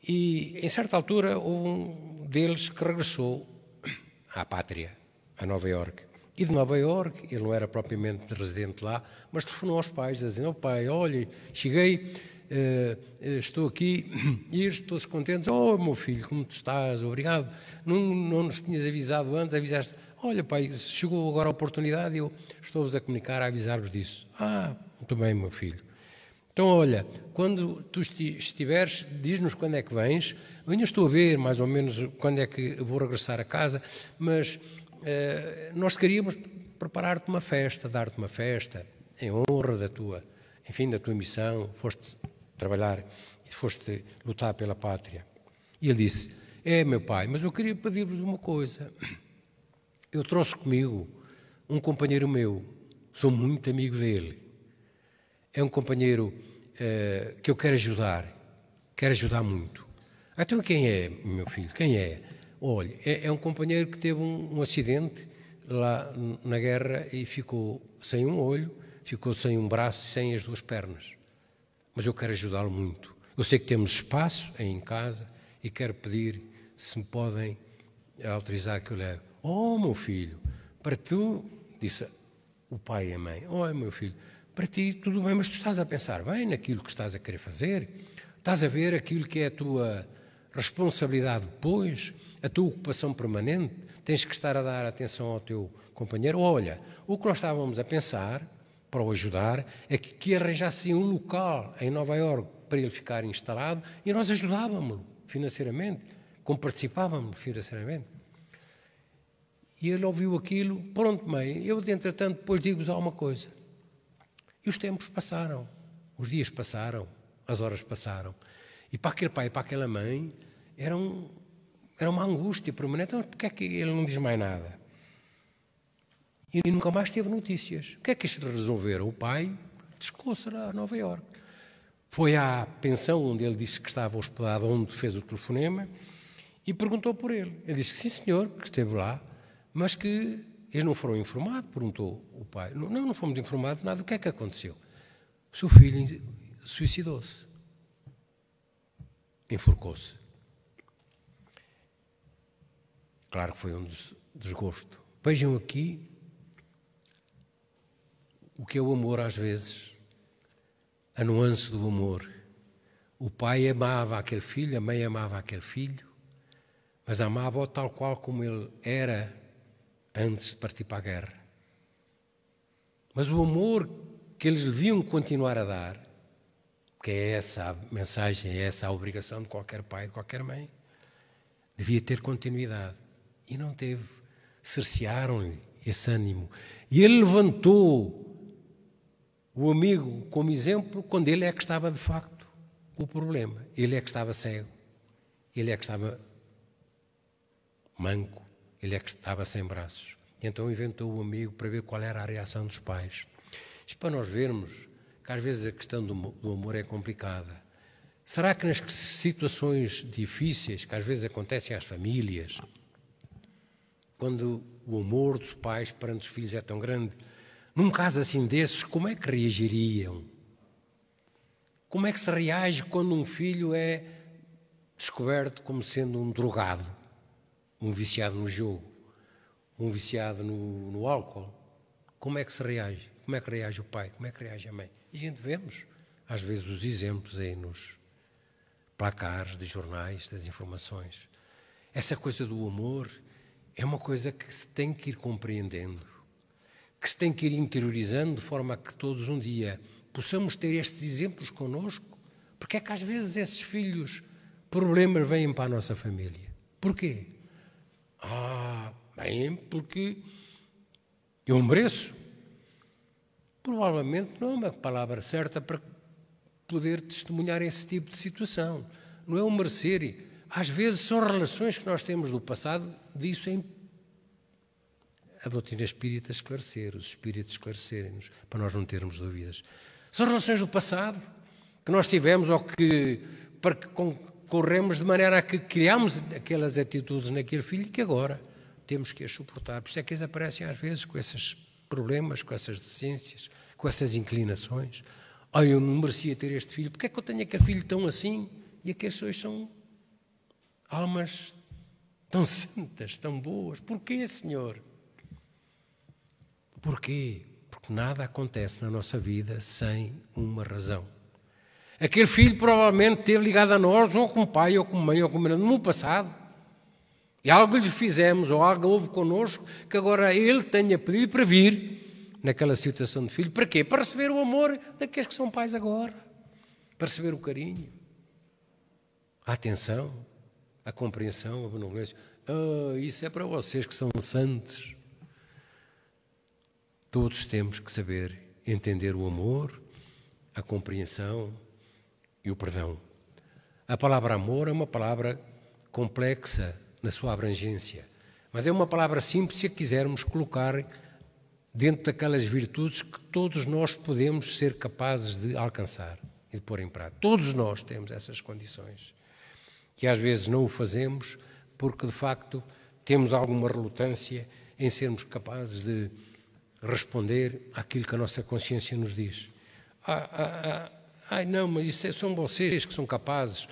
E, em certa altura, um deles que regressou à pátria, a Nova Iorque, E de Nova Iorque, ele não era propriamente residente lá, mas telefonou aos pais, dizendo: pai, olha, cheguei, estou aqui, e eles todos contentes: oh, meu filho, como tu estás? Obrigado, não nos tinhas avisado antes, avisaste. Olha, pai, chegou agora a oportunidade e eu estou-vos a comunicar, a avisar-vos disso. Muito bem, meu filho. Então, olha, quando tu estiveres, diz-nos quando é que vens. Eu ainda estou a ver mais ou menos quando é que vou regressar a casa, mas nós queríamos preparar-te uma festa, dar-te uma festa em honra da tua missão. Foste trabalhar e foste lutar pela pátria. E ele disse: meu pai, mas eu queria pedir-vos uma coisa. Eu trouxe comigo um companheiro meu, sou muito amigo dele. É um companheiro que eu quero ajudar muito. Então quem é, meu filho? Quem é? Olha, é um companheiro que teve um acidente lá na guerra e ficou sem um olho, ficou sem um braço e sem as duas pernas. Mas eu quero ajudá-lo muito. Eu sei que temos espaço aí em casa e quero pedir se me podem autorizar que eu leve. Oh, meu filho, para tu, disse o pai e a mãe, oh, meu filho, para ti tudo bem, mas tu estás a pensar bem naquilo que estás a querer fazer? Estás a ver aquilo que é a tua responsabilidade depois, a tua ocupação permanente? Tens que estar a dar atenção ao teu companheiro. Olha, o que nós estávamos a pensar, para o ajudar, é que arranjasse um local em Nova Iorque para ele ficar instalado e nós ajudávamos-lo financeiramente, como participávamos financeiramente. E ele ouviu aquilo, pronto, mãe, eu, entretanto, depois digo-vos alguma coisa. E os tempos passaram, os dias passaram, as horas passaram. E para aquele pai e para aquela mãe, era uma angústia permanente. Então, porque é que ele não diz mais nada? E nunca mais teve notícias. O que é que eles resolveram? O pai descou-se a Nova Iorque. Foi à pensão onde ele disse que estava hospedado, onde fez o telefonema, e perguntou por ele. Ele disse que sim, senhor, que esteve lá, mas que eles não foram informados, perguntou o pai. Não fomos informados de nada. O que é que aconteceu? O seu filho suicidou-se. Enforcou-se. Claro que foi um desgosto. Vejam aqui o que é o amor às vezes, a nuance do amor. O pai amava aquele filho, a mãe amava aquele filho, mas amava-o tal qual como ele era antes de partir para a guerra. Mas o amor que eles deviam continuar a dar, que é essa a mensagem, é essa a obrigação de qualquer pai, de qualquer mãe, devia ter continuidade. E não teve. Cercearam-lhe esse ânimo. E ele levantou o amigo como exemplo quando ele é que estava de facto com o problema. Ele é que estava cego. Ele é que estava manco. Ele é que estava sem braços. Então inventou o amigo para ver qual era a reação dos pais. Isto para nós vermos que às vezes a questão do amor é complicada. Será que nas situações difíceis que às vezes acontecem às famílias, quando o amor dos pais perante os filhos é tão grande, num caso assim desses, como é que reagiriam? Como é que se reage quando um filho é descoberto como sendo um drogado, um viciado no jogo, um viciado no álcool? Como é que se reage? Como é que reage o pai? Como é que reage a mãe? E a gente vemos, às vezes, os exemplos aí nos placares de jornais, das informações. Essa coisa do amor é uma coisa que se tem que ir compreendendo, que se tem que ir interiorizando de forma a que todos um dia possamos ter estes exemplos connosco. Porque é que às vezes esses filhos, problemas vêm para a nossa família. Porquê? Bem, porque eu mereço. Provavelmente não é uma palavra certa para poder testemunhar esse tipo de situação. Não é o merecer. Às vezes são relações que nós temos do passado, disso é a doutrina espírita esclarecer, os espíritos esclarecerem-nos, para nós não termos dúvidas. São relações do passado que nós tivemos ou que para que concorremos de maneira a que criamos aquelas atitudes naquele filho que agora temos que as suportar. Por isso é que eles aparecem às vezes com esses problemas, com essas deficiências, com essas inclinações. Eu não merecia ter este filho, porque é que eu tenho aquele filho tão assim? E aqueles pessoas são almas tão santas, tão boas. Porquê, Senhor? Porquê? Porque nada acontece na nossa vida sem uma razão. Aquele filho provavelmente esteve ligado a nós, ou como pai, ou como mãe, ou como mãe, no passado. E algo lhe fizemos, ou algo houve connosco, que agora ele tenha pedido para vir naquela situação de filho. Para quê? Para receber o amor daqueles que são pais agora. Para receber o carinho, a atenção, a compreensão, a benevolência. Isso é para vocês que são santos. Todos temos que saber entender o amor, a compreensão e o perdão. A palavra amor é uma palavra complexa na sua abrangência, mas é uma palavra simples se a quisermos colocar dentro daquelas virtudes que todos nós podemos ser capazes de alcançar e de pôr em prática. Todos nós temos essas condições. E às vezes não o fazemos porque, de facto, temos alguma relutância em sermos capazes de responder àquilo que a nossa consciência nos diz. Não, mas isso são vocês que são capazes.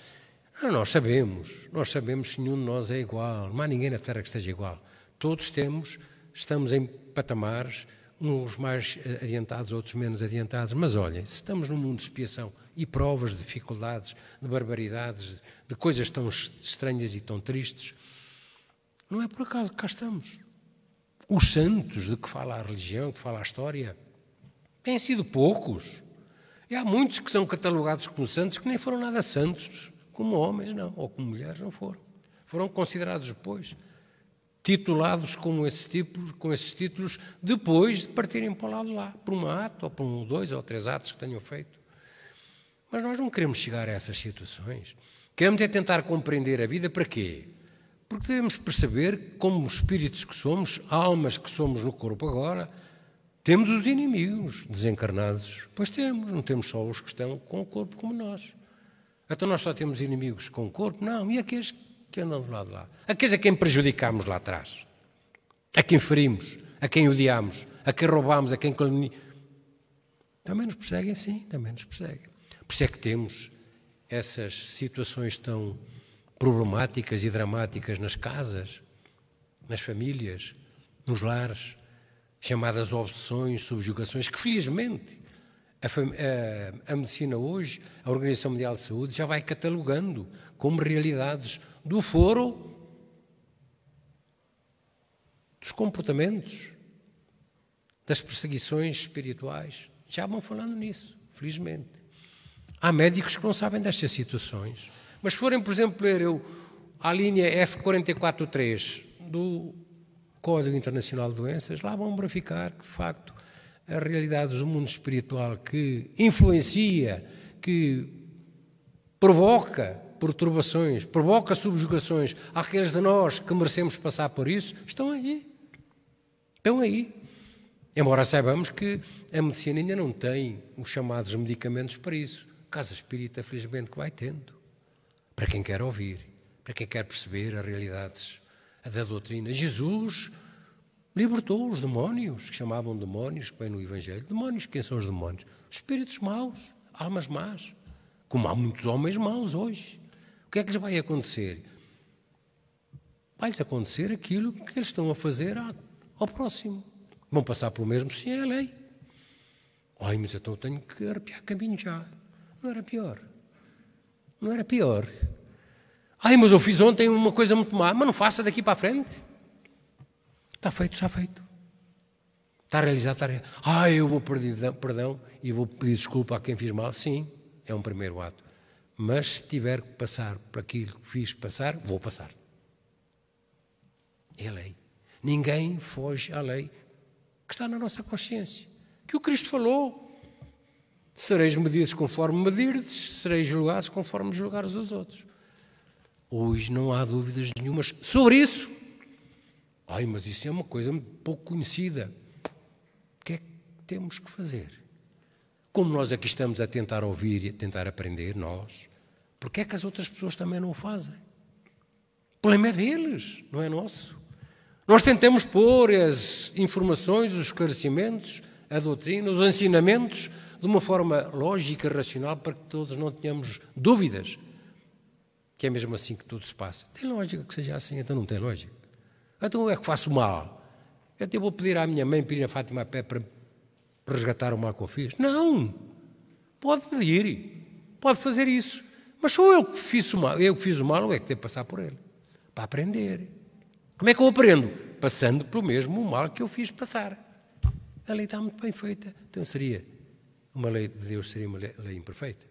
Não, nós sabemos que nenhum de nós é igual, não há ninguém na Terra que esteja igual. Todos estamos em patamares, uns mais adiantados, outros menos adiantados, mas olhem, se estamos num mundo de expiação e provas, de dificuldades, de barbaridades, de coisas tão estranhas e tão tristes, não é por acaso que cá estamos. Os santos de que fala a religião, que fala a história, têm sido poucos. E há muitos que são catalogados como santos que nem foram nada santos, como homens não, ou como mulheres não foram. Foram considerados depois, titulados com esses títulos, depois de partirem para o lado de lá, por um ato, ou por 2 ou 3 atos que tenham feito. Mas nós não queremos chegar a essas situações. Queremos é tentar compreender a vida para quê? Porque devemos perceber, como espíritos que somos, almas que somos no corpo agora, temos os inimigos desencarnados. Pois temos, não temos só os que estão com o corpo como nós. Então nós só temos inimigos com o corpo? Não, e aqueles que andam do lado de lá? Aqueles a quem prejudicamos lá atrás, a quem ferimos, a quem odiamos, a quem roubamos, a quem caluniamos. Também nos perseguem, sim, também nos perseguem. Por isso é que temos essas situações tão problemáticas e dramáticas nas casas, nas famílias, nos lares, chamadas obsessões, subjugações, que felizmente a medicina hoje, a Organização Mundial de Saúde, já vai catalogando como realidades do foro dos comportamentos, das perseguições espirituais. Já vão falando nisso, felizmente. Há médicos que não sabem destas situações. Mas se forem, por exemplo, ler a linha F443 do Código Internacional de Doenças, lá vão verificar que, de facto, as realidades do mundo espiritual que influencia, que provoca perturbações, provoca subjugações àqueles de nós que merecemos passar por isso, estão aí. Estão aí. Embora saibamos que a medicina ainda não tem os chamados medicamentos para isso. A Casa Espírita, felizmente, que vai tendo. Para quem quer ouvir, para quem quer perceber as realidades da doutrina. Jesus libertou os demónios, que chamavam demónios, que vem no Evangelho. Demónios, quem são os demónios? Espíritos maus, almas más. Como há muitos homens maus hoje. O que é que lhes vai acontecer? Vai-lhes acontecer aquilo que eles estão a fazer ao próximo. Vão passar pelo mesmo se é a lei. Ai, mas então eu tenho que arrepiar caminho já. Não era pior. Não era pior. Ai, mas eu fiz ontem uma coisa muito má, mas não faça daqui para a frente. Está feito, está feito. Está realizado, está realizado. Ai, eu vou pedir perdão e vou pedir desculpa a quem fiz mal. Sim, é um primeiro ato. Mas se tiver que passar por aquilo que fiz passar, vou passar. É a lei. Ninguém foge à lei que está na nossa consciência. Que o Cristo falou. Sereis medidos conforme medirdes, sereis julgados conforme julgares os outros. Hoje não há dúvidas nenhumas sobre isso. Ai, mas isso é uma coisa pouco conhecida. O que é que temos que fazer? Como nós aqui estamos a tentar ouvir e a tentar aprender, nós, porque é que as outras pessoas também não o fazem? O problema é deles, não é nosso. Nós tentamos pôr as informações, os esclarecimentos, a doutrina, os ensinamentos de uma forma lógica, racional, para que todos não tenhamos dúvidas, que é mesmo assim que tudo se passa. Tem lógica que seja assim, então não tem lógica. Então eu é que faço mal. Eu vou pedir à minha mãe para ir a Fátima a pé para resgatar o mal que eu fiz. Não! Pode pedir, pode fazer isso. Mas sou eu que fiz o mal, ou é que tenho que passar por ele? Para aprender. Como é que eu aprendo? Passando pelo mesmo mal que eu fiz passar. A lei está muito bem feita. Então uma lei de Deus seria uma lei imperfeita.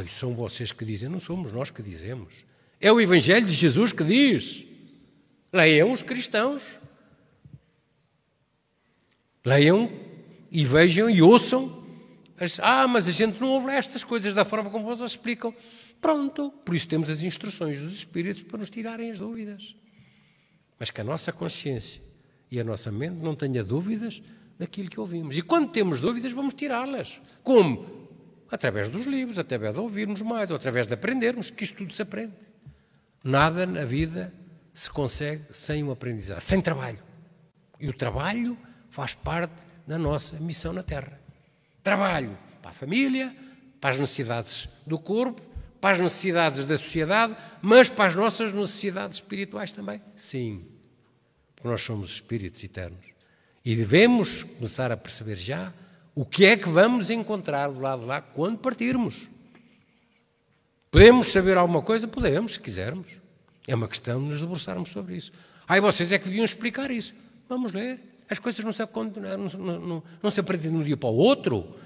Isso são vocês que dizem, não somos nós que dizemos. É o Evangelho de Jesus que diz. Leiam os cristãos. Leiam e vejam e ouçam. Mas a gente não ouve estas coisas da forma como vocês explicam. Pronto, por isso temos as instruções dos Espíritos para nos tirarem as dúvidas. Mas que a nossa consciência e a nossa mente não tenha dúvidas daquilo que ouvimos. E quando temos dúvidas, vamos tirá-las. Como? Através dos livros, através de ouvirmos mais, ou através de aprendermos, que isto tudo se aprende. Nada na vida se consegue sem um aprendizado, sem trabalho. E o trabalho faz parte da nossa missão na Terra. Trabalho para a família, para as necessidades do corpo, para as necessidades da sociedade, mas para as nossas necessidades espirituais também. Sim, porque nós somos espíritos eternos. E devemos começar a perceber já o que é que vamos encontrar do lado de lá quando partirmos. Podemos saber alguma coisa? Podemos, se quisermos. É uma questão de nos debruçarmos sobre isso. Vocês é que deviam explicar isso. Vamos ler. As coisas não se aprendem de um dia para o outro.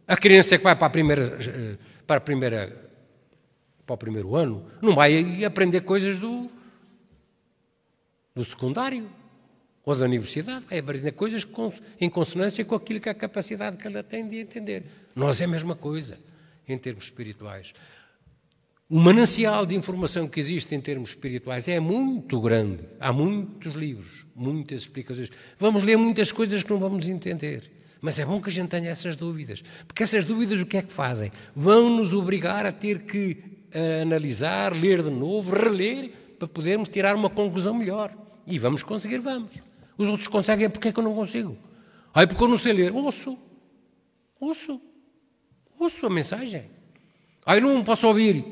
A criança que vai para o primeiro ano não vai aprender coisas do secundário ou da universidade. Vai aprender coisas em consonância com aquilo que é a capacidade que ela tem de entender. Nós é a mesma coisa em termos espirituais. O manancial de informação que existe em termos espirituais é muito grande. Há muitos livros, muitas explicações. Vamos ler muitas coisas que não vamos entender. Mas é bom que a gente tenha essas dúvidas. Porque essas dúvidas o que é que fazem? Vão nos obrigar a ter que analisar, ler de novo, reler, para podermos tirar uma conclusão melhor. E vamos conseguir, vamos. Os outros conseguem, porque é que eu não consigo? Porque eu não sei ler. Ouço a mensagem. Não posso ouvir.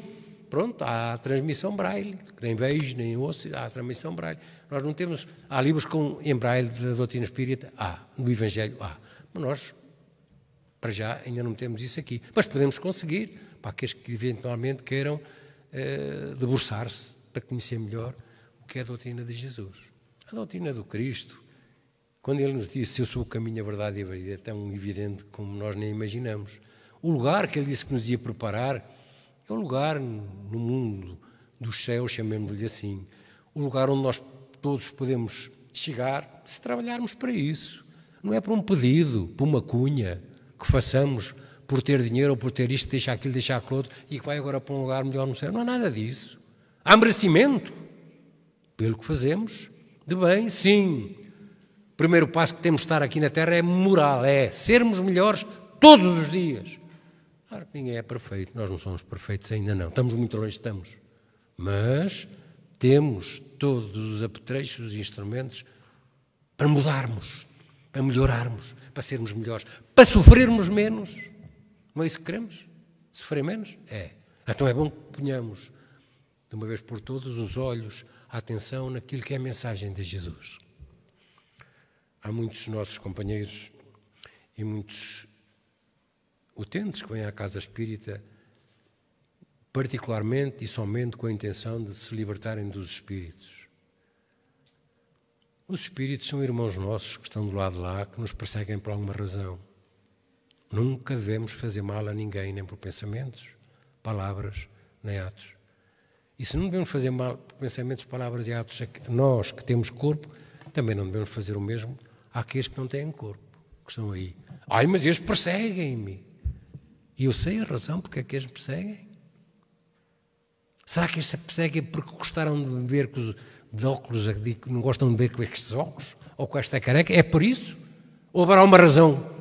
Pronto, há a transmissão braille, que nem vejo, nem ouço, há a transmissão braille. Nós não temos, há livros em braille da doutrina espírita, do Evangelho, mas nós, para já, ainda não temos isso aqui. Mas podemos conseguir, para aqueles que eventualmente queiram debruçar-se para conhecer melhor o que é a doutrina de Jesus. A doutrina do Cristo, quando Ele nos disse, eu sou o caminho, a verdade e a vida, é tão evidente como nós nem imaginamos. O lugar que Ele disse que nos ia preparar é o lugar no mundo dos céus, chamemos-lhe assim, o lugar onde nós todos podemos chegar se trabalharmos para isso. Não é para um pedido, para uma cunha que façamos por ter dinheiro ou por ter isto, deixar aquilo, deixar aquilo outro e que vai agora para um lugar melhor no céu. Não há nada disso. Há merecimento pelo que fazemos de bem, sim. O primeiro passo que temos de estar aqui na Terra é moral, é sermos melhores todos os dias. Claro que ninguém é perfeito, nós não somos perfeitos ainda não, estamos muito longe, estamos. Mas temos todos os apetrechos, os instrumentos para mudarmos, para melhorarmos, para sermos melhores, para sofrermos menos. Não é isso que queremos? Sofrer menos? É. Então é bom que ponhamos, de uma vez por todas, os olhos, a atenção naquilo que é a mensagem de Jesus. Há muitos nossos companheiros e muitos utentes que vêm à Casa Espírita, particularmente e somente com a intenção de se libertarem dos espíritos. Os espíritos são irmãos nossos que estão do lado de lá, que nos perseguem por alguma razão. Nunca devemos fazer mal a ninguém, nem por pensamentos, palavras, nem atos. E se não devemos fazer mal por pensamentos, palavras e atos, nós que temos corpo, também não devemos fazer o mesmo àqueles que não têm corpo, que estão aí. Mas eles perseguem-me. E eu sei a razão porque é que eles me perseguem. Será que eles se perseguem porque gostaram de ver de óculos, que não gostam de ver com estes óculos? Ou com esta careca? É por isso? Ou haverá uma razão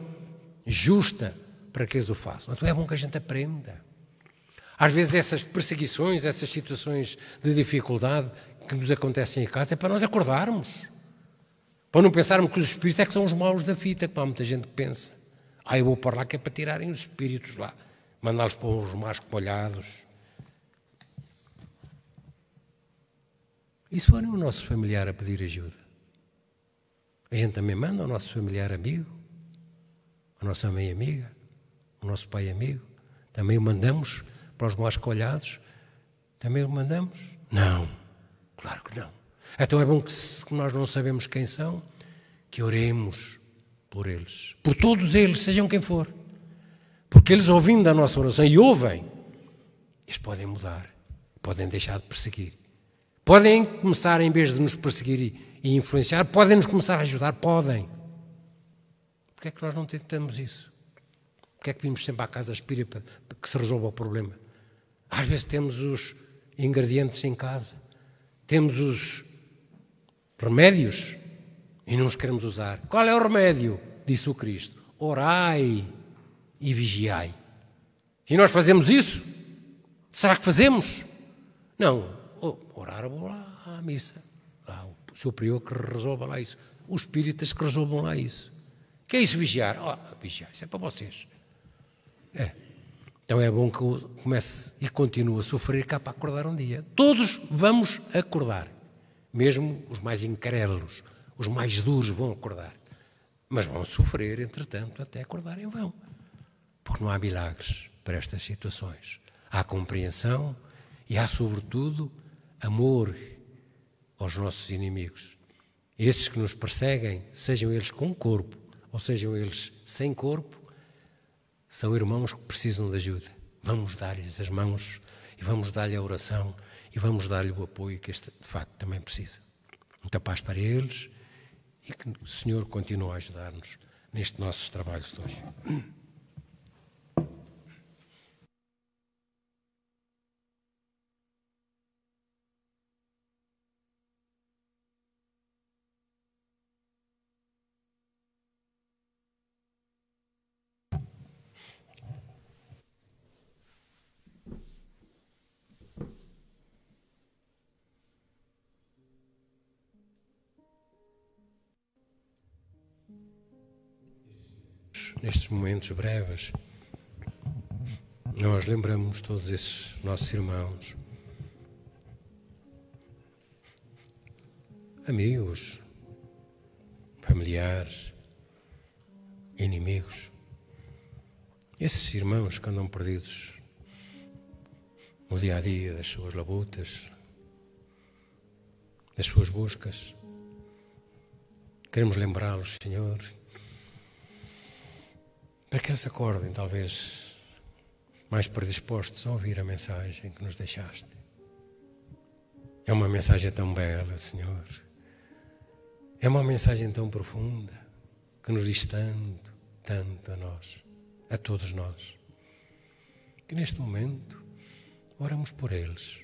justa para que eles o façam? Então é bom que a gente aprenda. Às vezes essas perseguições, essas situações de dificuldade que nos acontecem em casa é para nós acordarmos. Para não pensarmos que os espíritos é que são os maus da fita, como há muita gente que pensa. Eu vou para lá que é para tirarem os espíritos lá, mandá-los para uns mais molhados. E se forem o nosso familiar a pedir ajuda? A gente também manda ao nosso familiar amigo, à nossa mãe amiga, ao nosso pai amigo. Também o mandamos para os mais colhados. Também o mandamos? Não, claro que não. Então é bom que, se nós não sabemos quem são, que oremos por eles. Por todos eles, sejam quem for. Porque eles, ouvindo a nossa oração e ouvem, eles podem mudar, podem deixar de perseguir. Podem começar, em vez de nos perseguir e influenciar, podem nos começar a ajudar, podem. Porquê é que nós não tentamos isso? Porquê é que vimos sempre à casa espírita para que se resolva o problema? Às vezes temos os ingredientes em casa, temos os remédios e não os queremos usar. Qual é o remédio? Disse o Cristo: orai e vigiai. E nós fazemos isso? Será que fazemos? Não. Orar, vou lá à missa. Lá, o superior que resolva lá isso. Os espíritas que resolvam lá isso. O que é isso, vigiar? Vigiar, isso é para vocês. Então é bom que comece e continue a sofrer cá para acordar um dia. Todos vamos acordar. Mesmo os mais incrédulos, os mais duros vão acordar. Mas vão sofrer, entretanto, até acordarem vão. Porque não há milagres para estas situações. Há compreensão e há, sobretudo, amor aos nossos inimigos. Esses que nos perseguem, sejam eles com corpo ou sejam eles sem corpo, são irmãos que precisam de ajuda. Vamos dar-lhes as mãos e vamos dar-lhe a oração e vamos dar-lhe o apoio que este, de facto, também precisa. Muita paz para eles e que o Senhor continue a ajudar-nos nestes nossos trabalhos de hoje. Nestes momentos breves, nós lembramos todos esses nossos irmãos, amigos, familiares, inimigos, esses irmãos que andam perdidos no dia a dia das suas labutas, das suas buscas. Queremos lembrá-los, Senhor, para que eles acordem, talvez, mais predispostos a ouvir a mensagem que nos deixaste. É uma mensagem tão bela, Senhor. É uma mensagem tão profunda, que nos diz tanto, tanto a nós, a todos nós. Que neste momento, oramos por eles,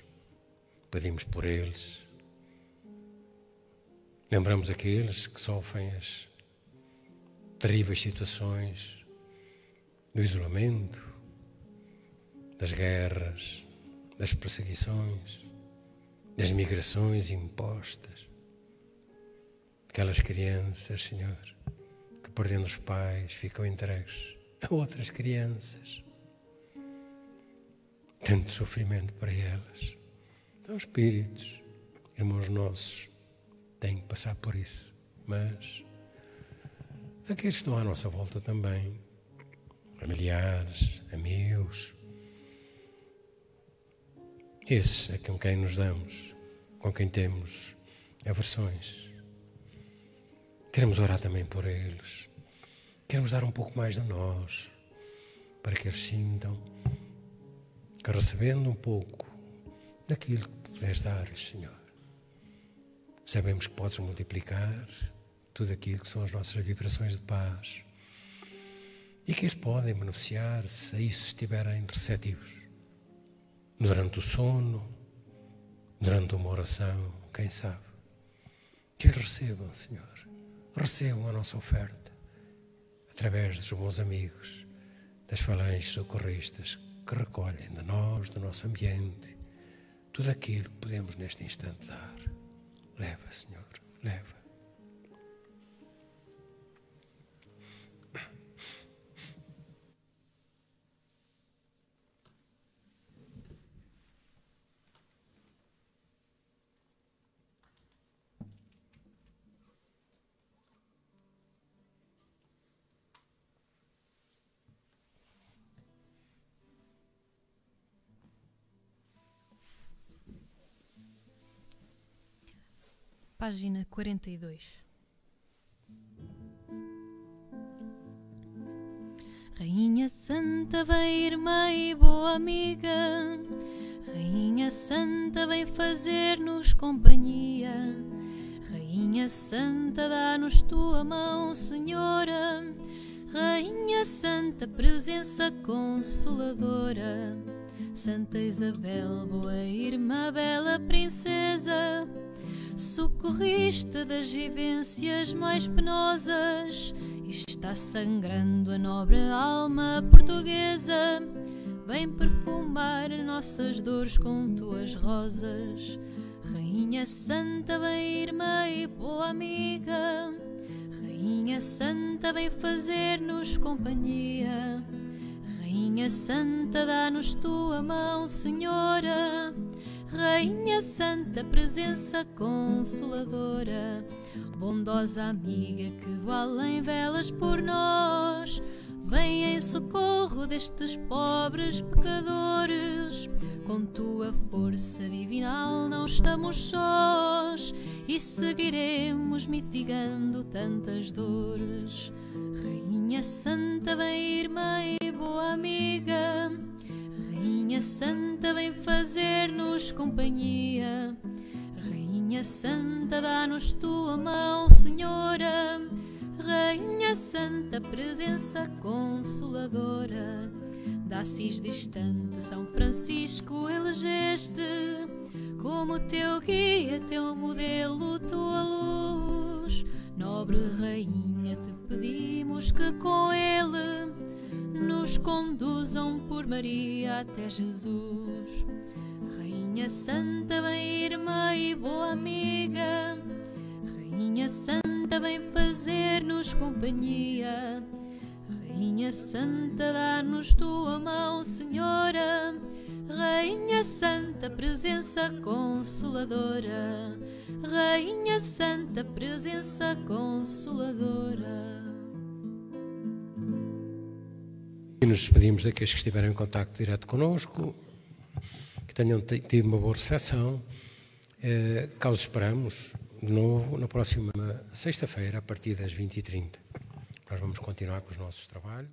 pedimos por eles. Lembramos aqueles que sofrem as terríveis situações do isolamento, das guerras, das perseguições, das migrações impostas. Aquelas crianças, Senhor, que perdendo os pais ficam entregues a outras crianças. Tanto sofrimento para elas. Então, espíritos, irmãos nossos, têm que passar por isso. Mas aqueles que estão à nossa volta também, familiares, amigos, esses a com quem nos damos, com quem temos aversões. Queremos orar também por eles. Queremos dar um pouco mais de nós, para que eles sintam que, recebendo um pouco daquilo que puderes dar-lhes, Senhor, sabemos que podes multiplicar tudo aquilo que são as nossas vibrações de paz e que eles podem beneficiar se a isso estiverem receptivos. Durante o sono, durante uma oração, quem sabe. Que eles recebam, Senhor, recebam a nossa oferta através dos bons amigos, das falanges socorristas que recolhem de nós, do nosso ambiente, tudo aquilo que podemos neste instante dar. Leva, Senhor, leva. Página 42. Rainha Santa, vem irmã e boa amiga. Rainha Santa, vem fazer-nos companhia. Rainha Santa, dá-nos tua mão, Senhora. Rainha Santa, presença consoladora. Santa Isabel, boa irmã, bela princesa, socorriste das vivências mais penosas. Está sangrando a nobre alma portuguesa. Vem perfumar nossas dores com tuas rosas. Rainha Santa, vem irmã e boa amiga. Rainha Santa, vem fazer-nos companhia. Rainha Santa, dá-nos tua mão, Senhora. Rainha Santa, presença consoladora, bondosa amiga que voa em velas por nós. Vem em socorro destes pobres pecadores. Com tua força divinal não estamos sós e seguiremos mitigando tantas dores. Rainha Santa, vem irmã e boa amiga. Rainha Santa, vem fazer-nos companhia. Rainha Santa, dá-nos tua mão, Senhora. Rainha Santa, presença consoladora. Da Assis distante, São Francisco elegeste como teu guia, teu modelo, tua luz. Nobre Rainha, te pedimos que com ele nos conduzam por Maria até Jesus. Rainha Santa, vem irmã e boa amiga. Rainha Santa, vem fazer-nos companhia. Rainha Santa, dá-nos tua mão, Senhora. Rainha Santa, presença consoladora. Rainha Santa, presença consoladora. E nos despedimos daqueles que estiveram em contacto direto connosco, que tenham tido uma boa recepção. Cá os esperamos de novo na próxima sexta-feira, a partir das 20h30. Nós vamos continuar com os nossos trabalhos.